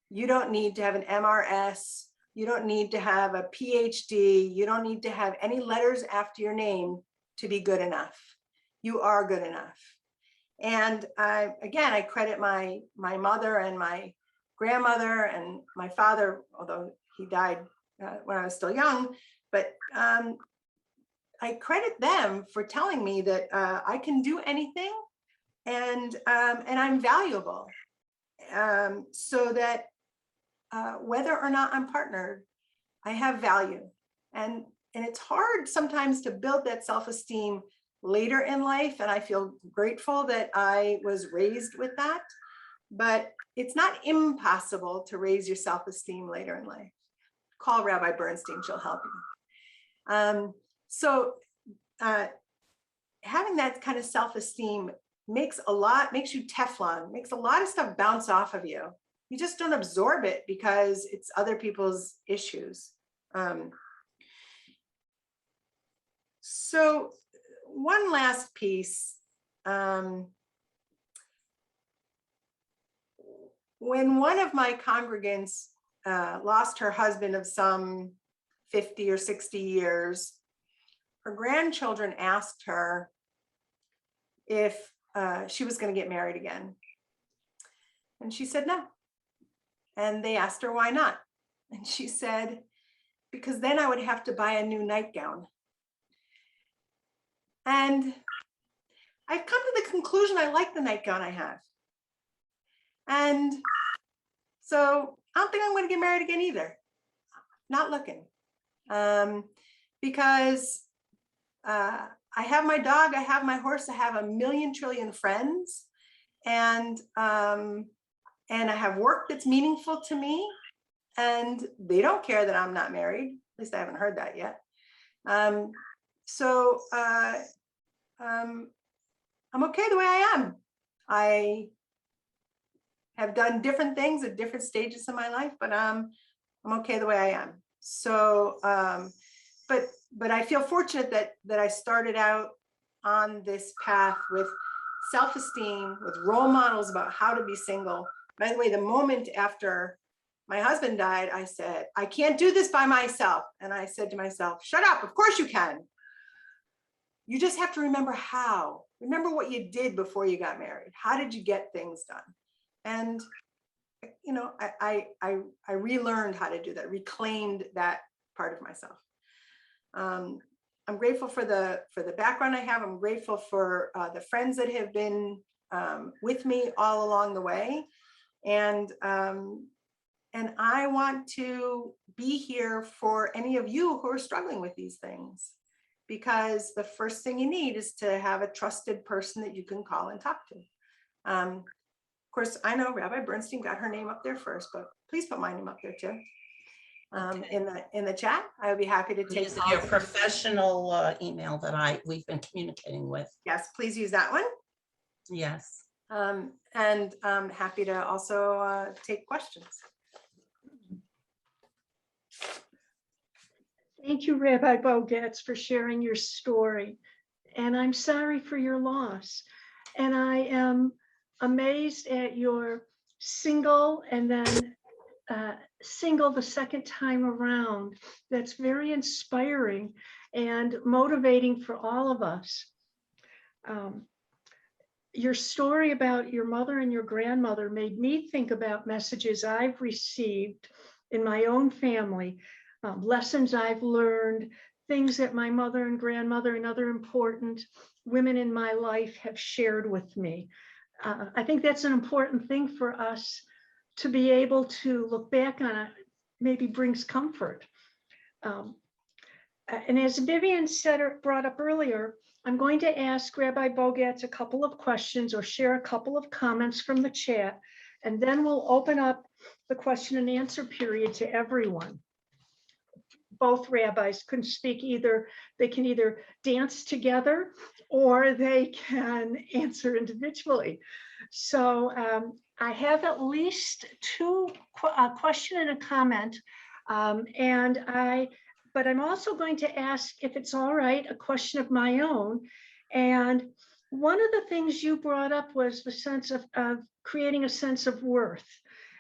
You don't need to have an MRS You don't need to have a PhD. You don't need to have any letters after your name to be good enough. You are good enough. And again, I credit my mother and my grandmother and my father, although he died when I was still young, but I credit them for telling me that I can do anything and I'm valuable. So that whether or not I'm partnered, I have value. And it's hard sometimes to build that self-esteem later in life. And I feel grateful that I was raised with that. But it's not impossible to raise your self-esteem later in life. Call Rabbi Bernstein, she'll help you. So having that kind of self-esteem makes you Teflon, makes a lot of stuff bounce off of you. You just don't absorb it because it's other people's issues. So one last piece. When one of my congregants lost her husband of some 50 or 60 years, her grandchildren asked her if she was going to get married again. And she said no. And they asked her why not. And she said, because then I would have to buy a new nightgown. And I've come to the conclusion I like the nightgown I have. And so I don't think I'm going to get married again either. Not looking. Because I have my dog, I have my horse, I have a million trillion friends. And I have work that's meaningful to me. And they don't care that I'm not married. At least I haven't heard that yet. So I'm okay the way I am. I have done different things at different stages of my life, but I'm okay the way I am. So, but I feel fortunate that I started out on this path with self-esteem, with role models about how to be single. By the way, the moment after my husband died, I said, I can't do this by myself. And I said to myself, shut up, of course you can. You just have to remember how. Remember what you did before you got married. How did you get things done? And, you know, I relearned how to do that, reclaimed that part of myself. I'm grateful for the background I have. I'm grateful for the friends that have been with me all along the way. And I want to be here for any of you who are struggling with these things, because the first thing you need is to have a trusted person that you can call and talk to. Of course, I know Rabbi Bernstein got her name up there first, but please put my name up there too. Okay. In the chat, I would be happy to take your professional email that we've been communicating with. Yes, please use that one. Yes. And I'm happy to also take questions. Thank you, Rabbi Bogus, for sharing your story. And I'm sorry for your loss. And I am amazed at your single and then single the second time around. That's very inspiring and motivating for all of us. Your story about your mother and your grandmother made me think about messages I've received in my own family, lessons I've learned, things that my mother and grandmother and other important women in my life have shared with me. I think that's an important thing for us to be able to look back on. It maybe brings comfort. And as Vivian said or brought up earlier, I'm going to ask Rabbi Bogus a couple of questions or share a couple of comments from the chat, and then we'll open up the question and answer period to everyone. Both rabbis can speak they can either dance together or they can answer individually. So I have at least a question and a comment, but I'm also going to ask, if it's all right, a question of my own. And one of the things you brought up was the sense of creating a sense of worth.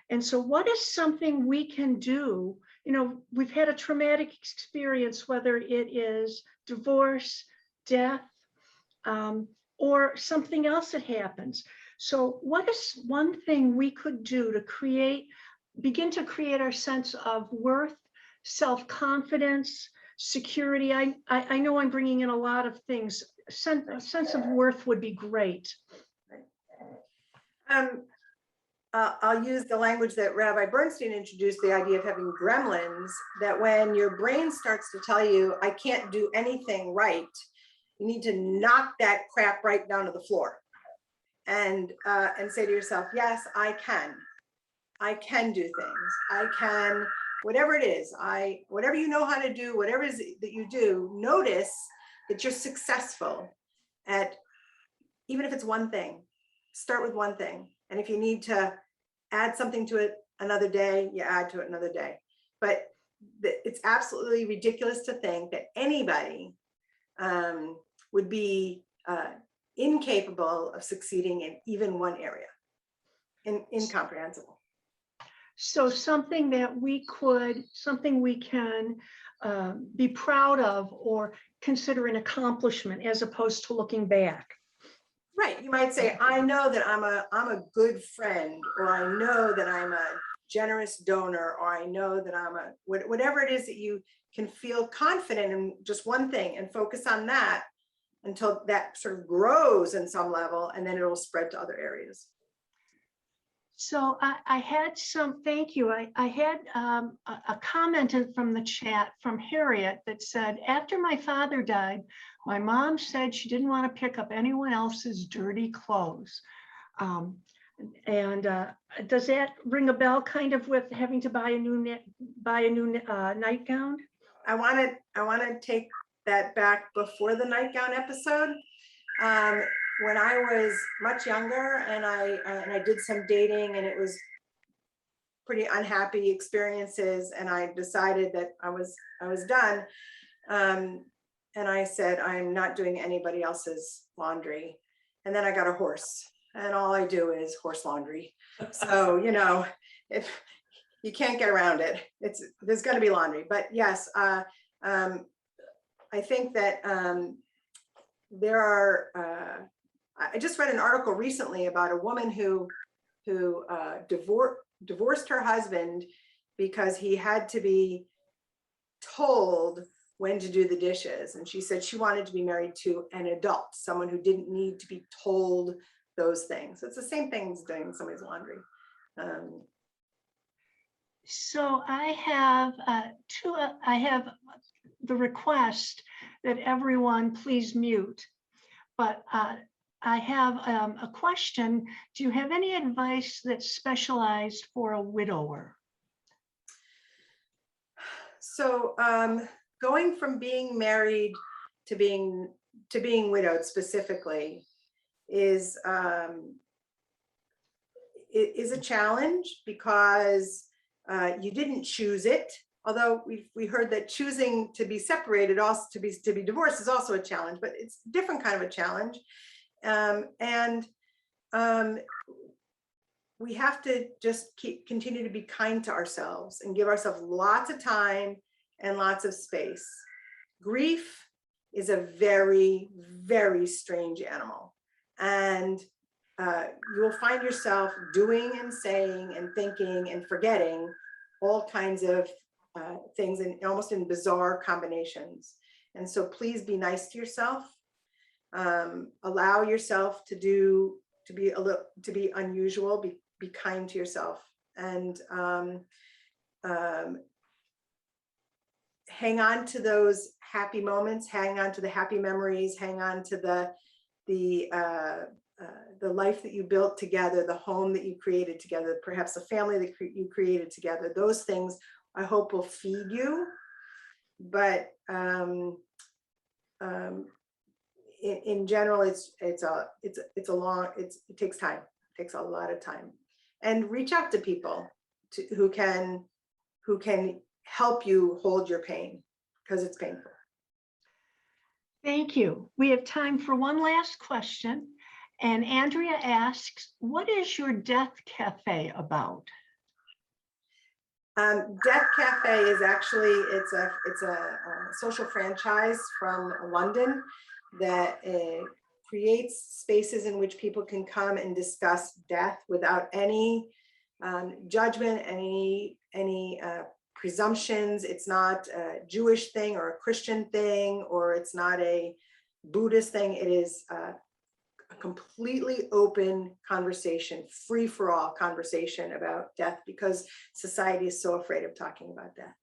And so what is something we can do we've had a traumatic experience, whether it is divorce, death, or something else that happens. So what is one thing we could do to begin to create our sense of worth, self-confidence, security? I know I'm bringing in a lot of things. A sense of worth would be great. I'll use the language that Rabbi Bernstein introduced, the idea of having gremlins, that when your brain starts to tell you, I can't do anything right, you need to knock that crap right down to the floor and say to yourself, yes, I can do things. I can, whatever it is, whatever you know how to do, whatever it is that you do, notice that you're successful at, even if it's one thing, start with one thing. And if you need to add something to it another day, you add to it another day. But it's absolutely ridiculous to think that anybody would be incapable of succeeding in even one area. Incomprehensible. So something we can be proud of or consider an accomplishment as opposed to looking back. Right. You might say, I know that I'm a good friend, or I know that I'm a generous donor, or I know that I'm whatever it is that you can feel confident in just one thing and focus on that until that sort of grows in some level, and then it will spread to other areas. So I had thank you. I had a comment from the chat from Harriet that said, after my father died, my mom said she didn't want to pick up anyone else's dirty clothes. Does that ring a bell kind of with having to buy a new nightgown? I want to take that back before the nightgown episode. When I was much younger and I did some dating, and it was pretty unhappy experiences, and I decided that I was done. And I said, I'm not doing anybody else's laundry. And then I got a horse, and all I do is horse laundry. So, if you can't get around it, there's going to be laundry. But yes, I think that there are, I just read an article recently about a woman who divorced her husband because he had to be told when to do the dishes. And she said she wanted to be married to an adult, someone who didn't need to be told those things. So it's the same thing as doing somebody's laundry. So I have the request that everyone please mute, but I have a question. Do you have any advice that's specialized for a widower? So going from being married to being widowed specifically is a challenge, because you didn't choose it. Although we heard that choosing to be separated, also to be divorced, is also a challenge, but it's a different kind of a challenge. We have to just continue to be kind to ourselves and give ourselves lots of time and lots of space. Grief is a very, very strange animal, and you will find yourself doing and saying and thinking and forgetting all kinds of things, and almost in bizarre combinations. And so please be nice to yourself. Allow yourself to be unusual, be kind to yourself, and hang on to those happy moments, hang on to the happy memories, hang on to the life that you built together, the home that you created together, perhaps the family that you created together. Those things I hope will feed you, but in general, it takes time. It takes a lot of time, and reach out to people who can help you hold your pain, because it's painful. Thank you. We have time for one last question. And Andrea asks, what is your death cafe about? Death Cafe is actually, it's a social franchise from London that creates spaces in which people can come and discuss death without any judgment, any presumptions. It's not a Jewish thing or a Christian thing, or it's not a Buddhist thing. It is a completely open conversation, free for all conversation about death, because society is so afraid of talking about death.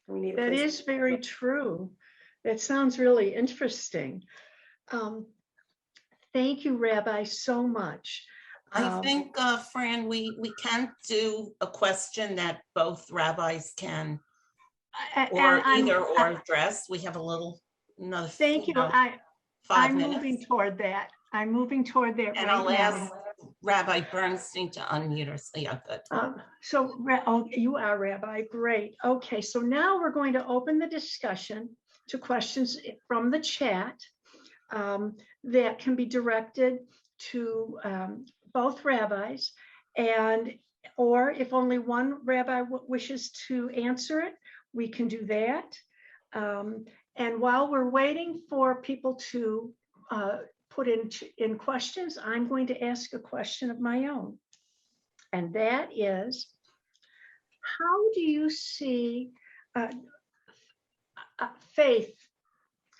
We need a That place is very true. That sounds really interesting. Thank you, Rabbi, so much. I think, Fran, we can do a question that both rabbis can or address. We have another. Thank you. I'm moving toward that. And right I'll ask Rabbi Bernstein to unmute her. So yeah, good. Oh, you are Rabbi. Great. Okay, so now we're going to open the discussion to questions from the chat that can be directed to both rabbis, or if only one rabbi wishes to answer it, we can do that. And while we're waiting for people to put in questions, I'm going to ask a question of my own. And that is, how do you see faith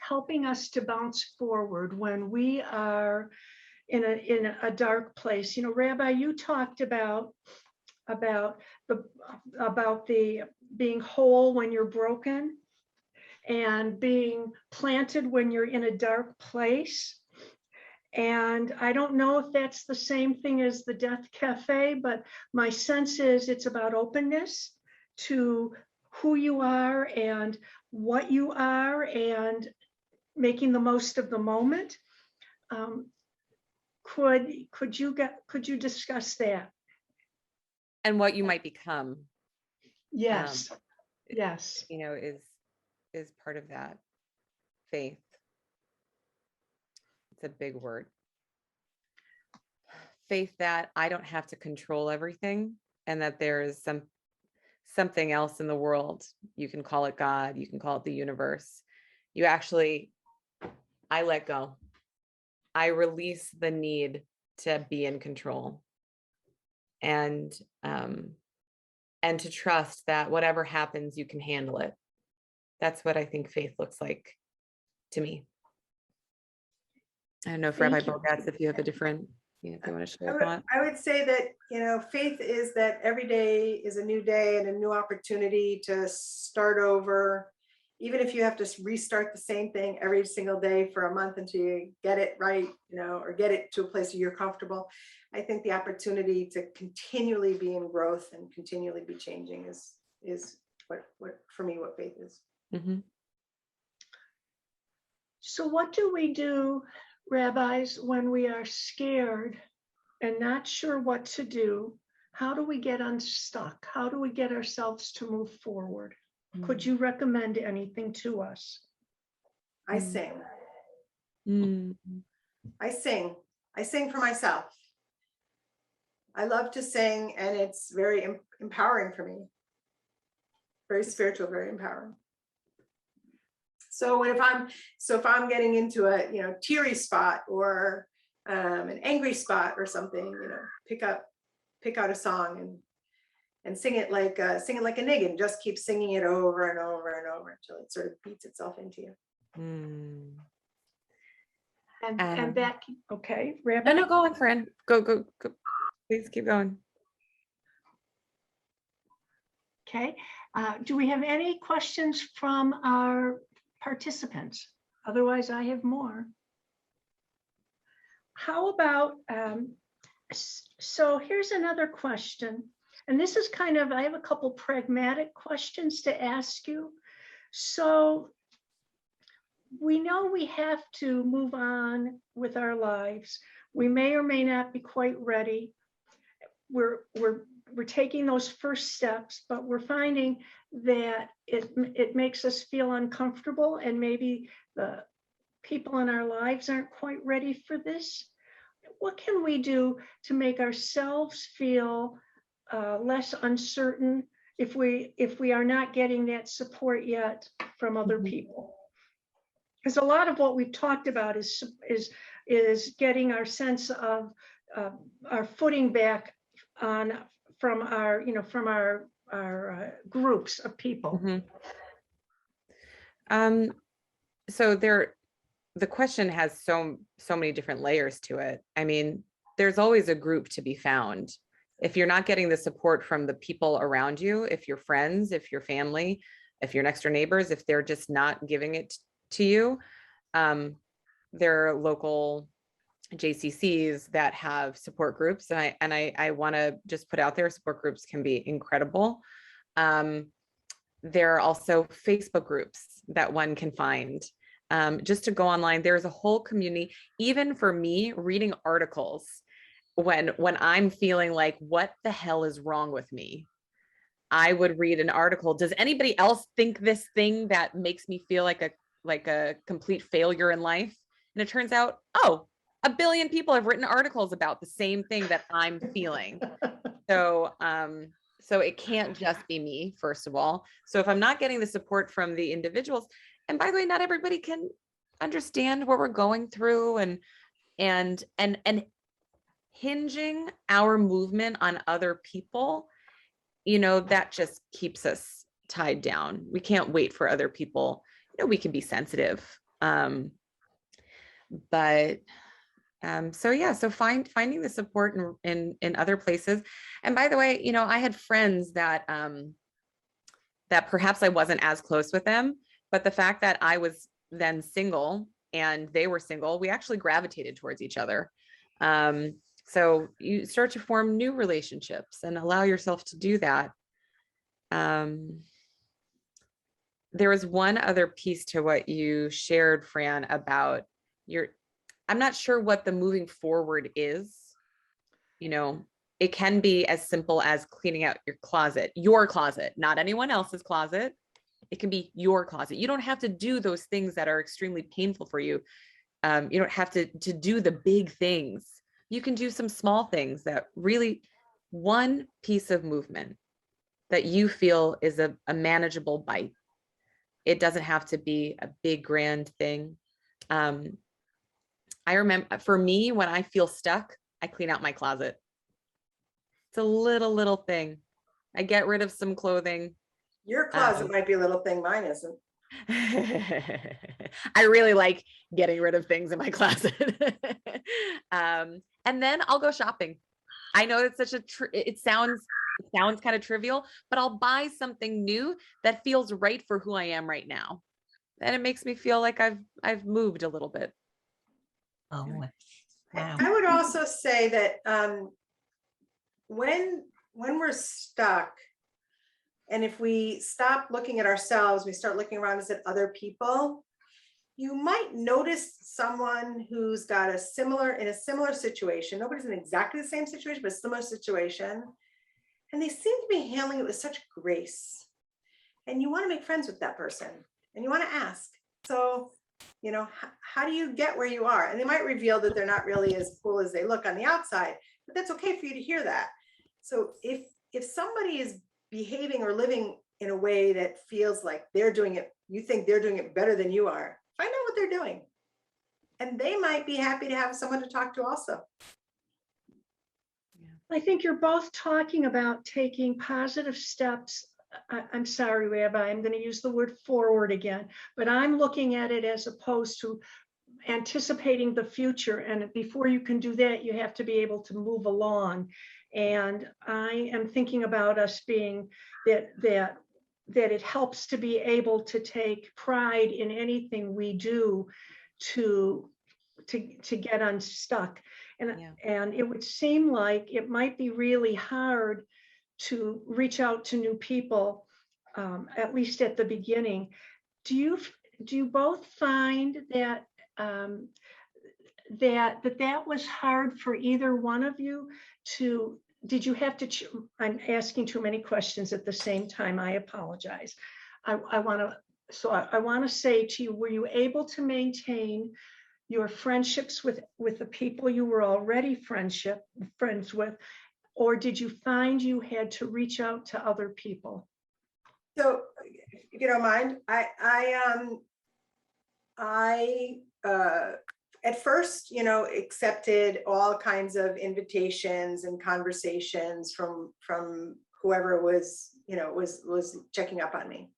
helping us to bounce forward when we are in a dark place? You know, Rabbi, you talked about the being whole when you're broken, and being planted when you're in a dark place. And I don't know if that's the same thing as the Death Cafe, but my sense is it's about openness to who you are and what you are, and making the most of the moment. Could you discuss that? And what you might become. Yes. Yes. You know, is part of that. Faith. It's a big word. Faith that I don't have to control everything, and that there is something else in the world. You can call it God, you can call it the universe. I let go. I release the need to be in control, and to trust that whatever happens, you can handle it. That's what I think faith looks like to me. I don't know if Rabbi Bogus, if you have a different, if you want to share that. I would say that, faith is that every day is a new day and a new opportunity to start over. Even if you have to restart the same thing every single day for a month until you get it right, or get it to a place where you're comfortable. I think the opportunity to continually be in growth and continually be changing is what for me, what faith is. Mm-hmm. So what do we do, rabbis, when we are scared and not sure what to do? How do we get unstuck? How do we get ourselves to move forward? Mm-hmm. Could you recommend anything to us? I sing. Mm-hmm. I sing for myself. I love to sing, and it's very empowering for me. Very spiritual, very empowering. So if I'm getting into a teary spot or an angry spot or something, pick out a song and sing it like a niggin. Just keep singing it over and over and over until it sort of beats itself into you. Mm. And that, okay, Rabbi? No, go on, Fran. Go. Please keep going. Okay. Do we have any questions from our participants? Otherwise, I have more. How about, so here's another question. And this is I have a couple pragmatic questions to ask you. So we know we have to move on with our lives. We may or may not be quite ready. We're taking those first steps, but we're finding that it makes us feel uncomfortable, and maybe the people in our lives aren't quite ready for this. What can we do to make ourselves feel less uncertain if we are not getting that support yet from other people. Because a lot of what we've talked about is getting our sense of our footing back on from our groups of people. So the question has so many different layers to it. I mean, there's always a group to be found. If you're not getting the support from the people around you, if your friends, if your family, if your next door neighbors, if they're just not giving it to you, there are local JCCs that have support groups, and I want to just put out there, support groups can be incredible. There are also Facebook groups that one can find. Just to go online, there's a whole community. Even for me, reading articles when I'm feeling like, what the hell is wrong with me? I would read an article. Does anybody else think this thing that makes me feel like a complete failure in life? And it turns out, oh, 1 billion people have written articles about the same thing that I'm feeling. So it can't just be me, first of all. So if I'm not getting the support from the individuals, and by the way, not everybody can understand what we're going through, and hinging our movement on other people, that just keeps us tied down. We can't wait for other people. We can be sensitive. So finding the support in other places. And by the way, I had friends that perhaps I wasn't as close with them, but the fact that I was then single and they were single, we actually gravitated towards each other. So you start to form new relationships and allow yourself to do that. There was one other piece to what you shared, Fran, about I'm not sure what the moving forward is. It can be as simple as cleaning out your closet, not anyone else's closet. It can be your closet. You don't have to do those things that are extremely painful for you. You don't have to do the big things. You can do some small things that really, one piece of movement that you feel is a manageable bite. It doesn't have to be a big grand thing. I remember, for me, when I feel stuck, I clean out my closet. It's a little thing. I get rid of some clothing. Your closet might be a little thing, mine isn't. I really like getting rid of things in my closet. And then I'll go shopping. I know it's it sounds kind of trivial, but I'll buy something new that feels right for who I am right now. And it makes me feel like I've moved a little bit. Oh, wow. I would also say that when we're stuck, and if we stop looking at ourselves, we start looking around us at other people, you might notice someone who's got in a similar situation. Nobody's in exactly the same situation, but a similar situation. And they seem to be handling it with such grace. And you want to make friends with that person, and you want to ask. So, how do you get where you are? And they might reveal that they're not really as cool as they look on the outside, but that's okay for you to hear that. So if somebody is behaving or living in a way that feels like they're doing it, you think they're doing it better than you are, find out what they're doing. And they might be happy to have someone to talk to also. I think you're both talking about taking positive steps. I'm sorry, Rabbi, I'm going to use the word forward again, but I'm looking at it as opposed to anticipating the future. And before you can do that, you have to be able to move along. And I am thinking about us being that it helps to be able to take pride in anything we do to get unstuck. And it would seem like it might be really hard to reach out to new people, at least at the beginning. Do you both find that that was hard for either one of you to? Did you have to? I'm asking too many questions at the same time. I apologize. I want to say to you, were you able to maintain your friendships with the people you were already friends with, or did you find you had to reach out to other people? So if you don't mind, at first, accepted all kinds of invitations and conversations from whoever was checking up on me.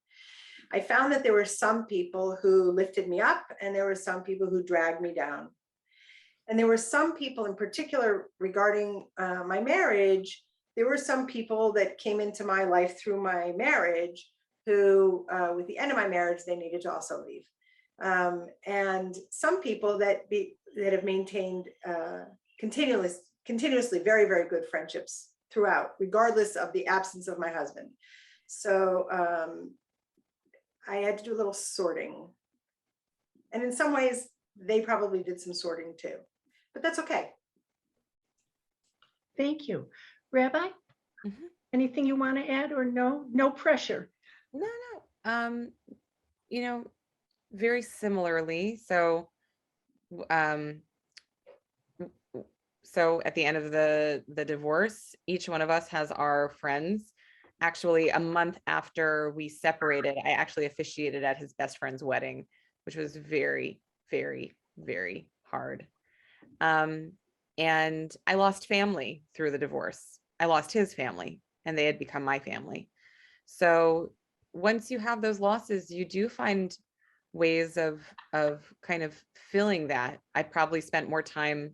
I found that there were some people who lifted me up and there were some people who dragged me down. And there were some people in particular regarding my marriage, there were some people that came into my life through my marriage who, with the end of my marriage, they needed to also leave. And some people that have maintained continuously very, very good friendships throughout, regardless of the absence of my husband. So I had to do a little sorting. And in some ways, they probably did some sorting too, but that's okay. Thank you. Rabbi, anything you want to add or no? No pressure. No. Very similarly. So at the end of the divorce, each one of us has our friends. Actually, a month after we separated, I actually officiated at his best friend's wedding, which was very, very, very hard. And I lost family through the divorce. I lost his family and they had become my family. So once you have those losses, you do find ways of kind of filling that. I probably spent more time.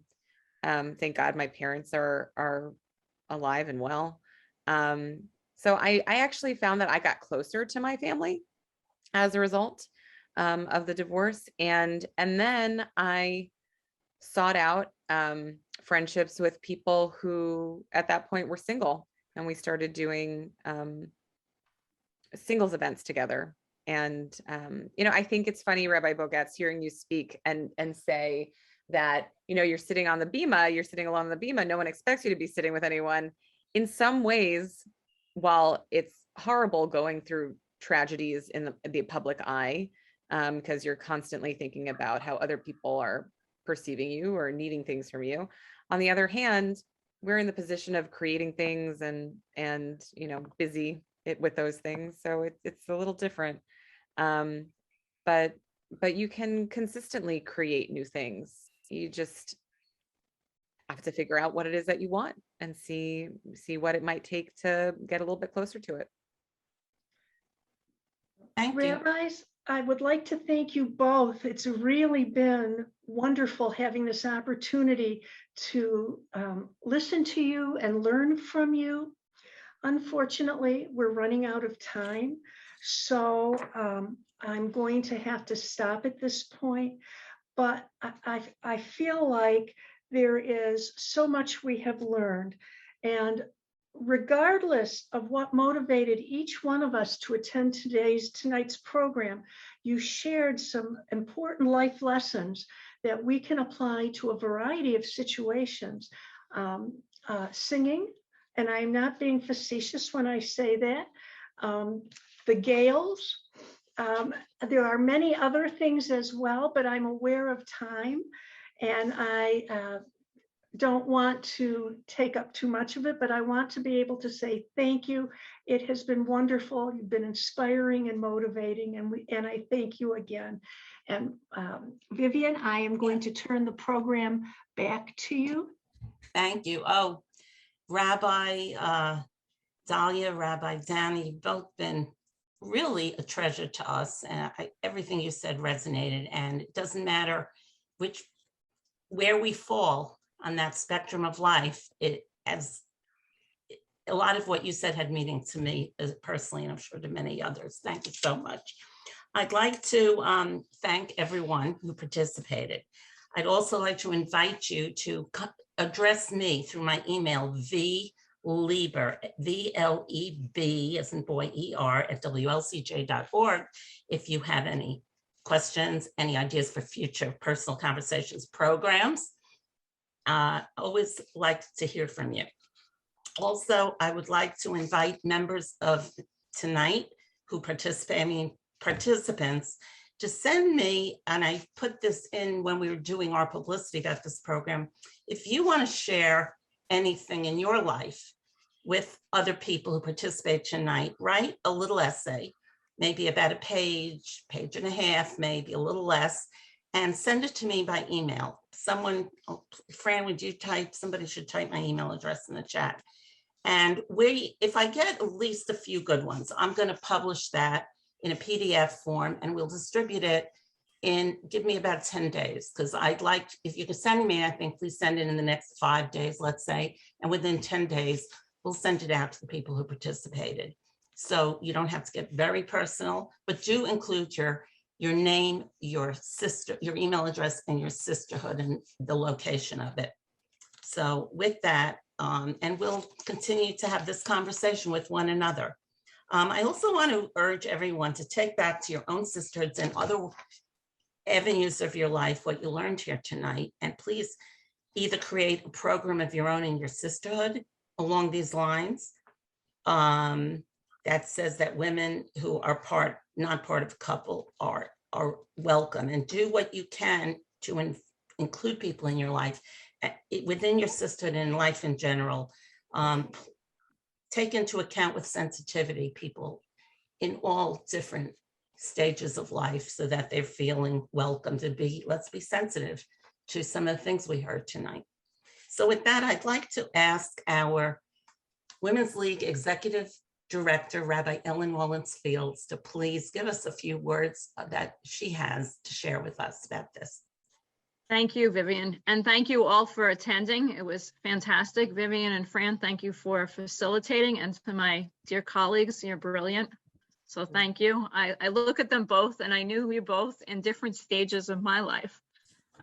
Thank God my parents are alive and well. So I actually found that I got closer to my family as a result of the divorce. And then I sought out friendships with people who at that point were single. And we started doing singles events together. And, I think it's funny, Rabbi Bogus, hearing you speak and say that, you're sitting on the bima, you're sitting alone on the bima. No one expects you to be sitting with anyone. In some ways, while it's horrible going through tragedies in the public eye, because you're constantly thinking about how other people are perceiving you or needing things from you. On the other hand, we're in the position of creating things and busy with those things. So it's a little different. But you can consistently create new things. You just have to figure out what it is that you want and see what it might take to get a little bit closer to it. Thank you. Rabbis, I would like to thank you both. It's really been wonderful having this opportunity to listen to you and learn from you. Unfortunately, we're running out of time, so I'm going to have to stop at this point, but I feel like there is so much we have learned, and regardless of what motivated each one of us to attend tonight's program, you shared some important life lessons that we can apply to a variety of situations. Singing, and I'm not being facetious when I say that, the Gales. There are many other things as well, but I'm aware of time, and I don't want to take up too much of it, but I want to be able to say thank you. It has been wonderful. You've been inspiring and motivating, and I thank you again. And Vivian, I am going to turn the program back to you. Thank you. Oh, Rabbi Dalia, Rabbi Danny, you've both been really a treasure to us. And everything you said resonated, and it doesn't matter where we fall on that spectrum of life. It as a lot of what you said had meaning to me personally, and I'm sure to many others. Thank you so much. I'd like to thank everyone who participated. I'd also like to invite you to address me through my email, vleb, VLEB as in boy, ER @WLCJ.org. If you have any questions, any ideas for future personal conversations programs, always like to hear from you. Also, I would like to invite members of tonight who participants to send me, and I put this in when we were doing our publicity about this program, if you want to share anything in your life with other people who participate tonight, write a little essay, maybe about a page, page and a half, maybe a little less, and send it to me by email. Someone, Fran, would you type, somebody should type my email address in the chat. And if I get at least a few good ones, I'm going to publish that in a PDF form and we'll distribute it give me about 10 days, because I'd like, if you could send me anything, please send it in the next 5 days, let's say, and within 10 days, we'll send it out to the people who participated. So you don't have to get very personal, but do include your name, your email address, and your sisterhood and the location of it. So with that, and we'll continue to have this conversation with one another. I also want to urge everyone to take back to your own sisterhoods and other avenues of your life what you learned here tonight, and please either create a program of your own in your sisterhood along these lines that says that women who are not part of a couple are welcome, and do what you can to include people in your life within your sisterhood and life in general. Take into account with sensitivity people in all different stages of life so that they're feeling welcome let's be sensitive to some of the things we heard tonight. So with that, I'd like to ask our Women's League Executive Director, Rabbi Ellen Rollins-Fields, to please give us a few words that she has to share with us about this. Thank you, Vivian. And thank you all for attending. It was fantastic. Vivian and Fran, thank you for facilitating. And to my dear colleagues, you're brilliant. So thank you. I look at them both and I knew you both in different stages of my life.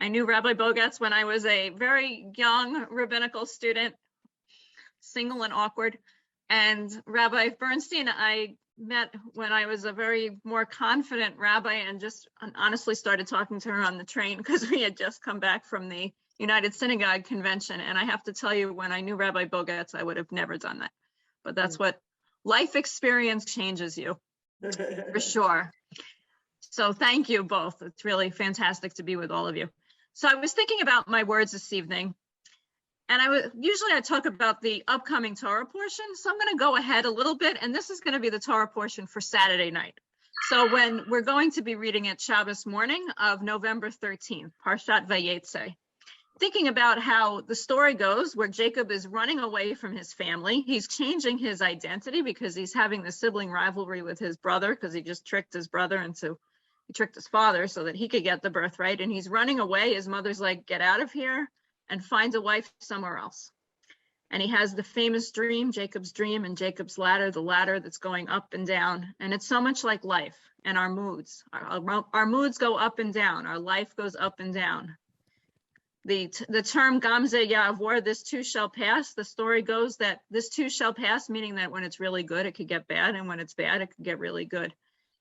I knew Rabbi Bogus when I was a very young rabbinical student, single and awkward. And Rabbi Bernstein, I met when I was a very more confident rabbi and just honestly started talking to her on the train because we had just come back from the United Synagogue Convention. And I have to tell you, when I knew Rabbi Bogus, I would have never done that. But that's what life experience changes you, for sure. So thank you both. It's really fantastic to be with all of you. So I was thinking about my words this evening. And usually I talk about the upcoming Torah portion. So I'm going to go ahead a little bit. And this is going to be the Torah portion for Saturday night. So when we're going to be reading it Shabbos morning of November 13th, Parshat Vayetze. Thinking about how the story goes where Jacob is running away from his family. He's changing his identity because he's having the sibling rivalry with his brother because he just tricked his brother he tricked his father so that he could get the birthright. And he's running away. His mother's like, get out of here and find a wife somewhere else. And he has the famous dream, Jacob's dream and Jacob's ladder, the ladder that's going up and down. And it's so much like life and our moods. Our moods go up and down. Our life goes up and down. The term Gamze Ya'avor, this too shall pass. The story goes that this too shall pass, meaning that when it's really good, it could get bad. And when it's bad, it could get really good.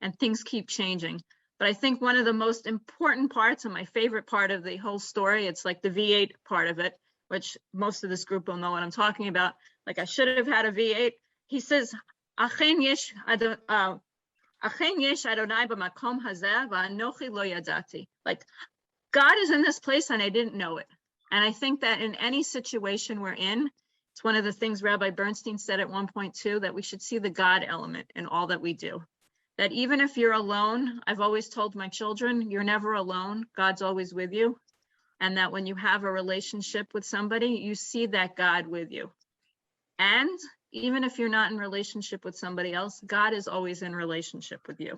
And things keep changing. But I think one of the most important parts and my favorite part of the whole story, it's like the V8 part of it, which most of this group will know what I'm talking about. Like I should have had a V8. He says, Achen yesh Adonai b'makom hazeh v'anochi lo yadati. Like God is in this place and I didn't know it. And I think that in any situation we're in, it's one of the things Rabbi Bernstein said at one point too, that we should see the God element in all that we do. That even if you're alone, I've always told my children, you're never alone. God's always with you. And that when you have a relationship with somebody, you see that God with you. And even if you're not in relationship with somebody else, God is always in relationship with you.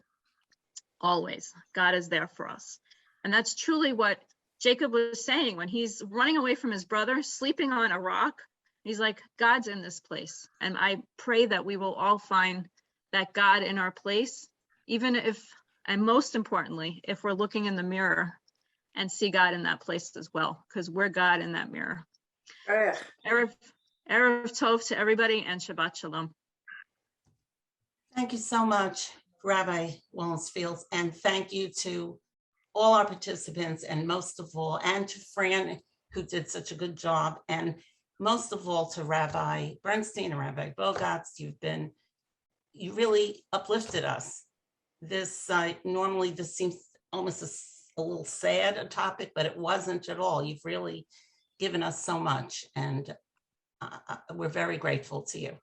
Always. God is there for us. And that's truly what Jacob was saying when he's running away from his brother, sleeping on a rock. He's like, God's in this place. And I pray that we will all find that God in our place, even if, and most importantly, if we're looking in the mirror and see God in that place as well, because we're God in that mirror. Erev Tov to everybody and Shabbat Shalom. Thank you so much, Rabbi Rollins-Fields, and thank you to all our participants, and most of all, and to Fran, who did such a good job, and most of all to Rabbi Bernstein and Rabbi Bogus. You really uplifted us. Normally this seems almost a little sad a topic, but it wasn't at all. You've really given us so much, and we're very grateful to you.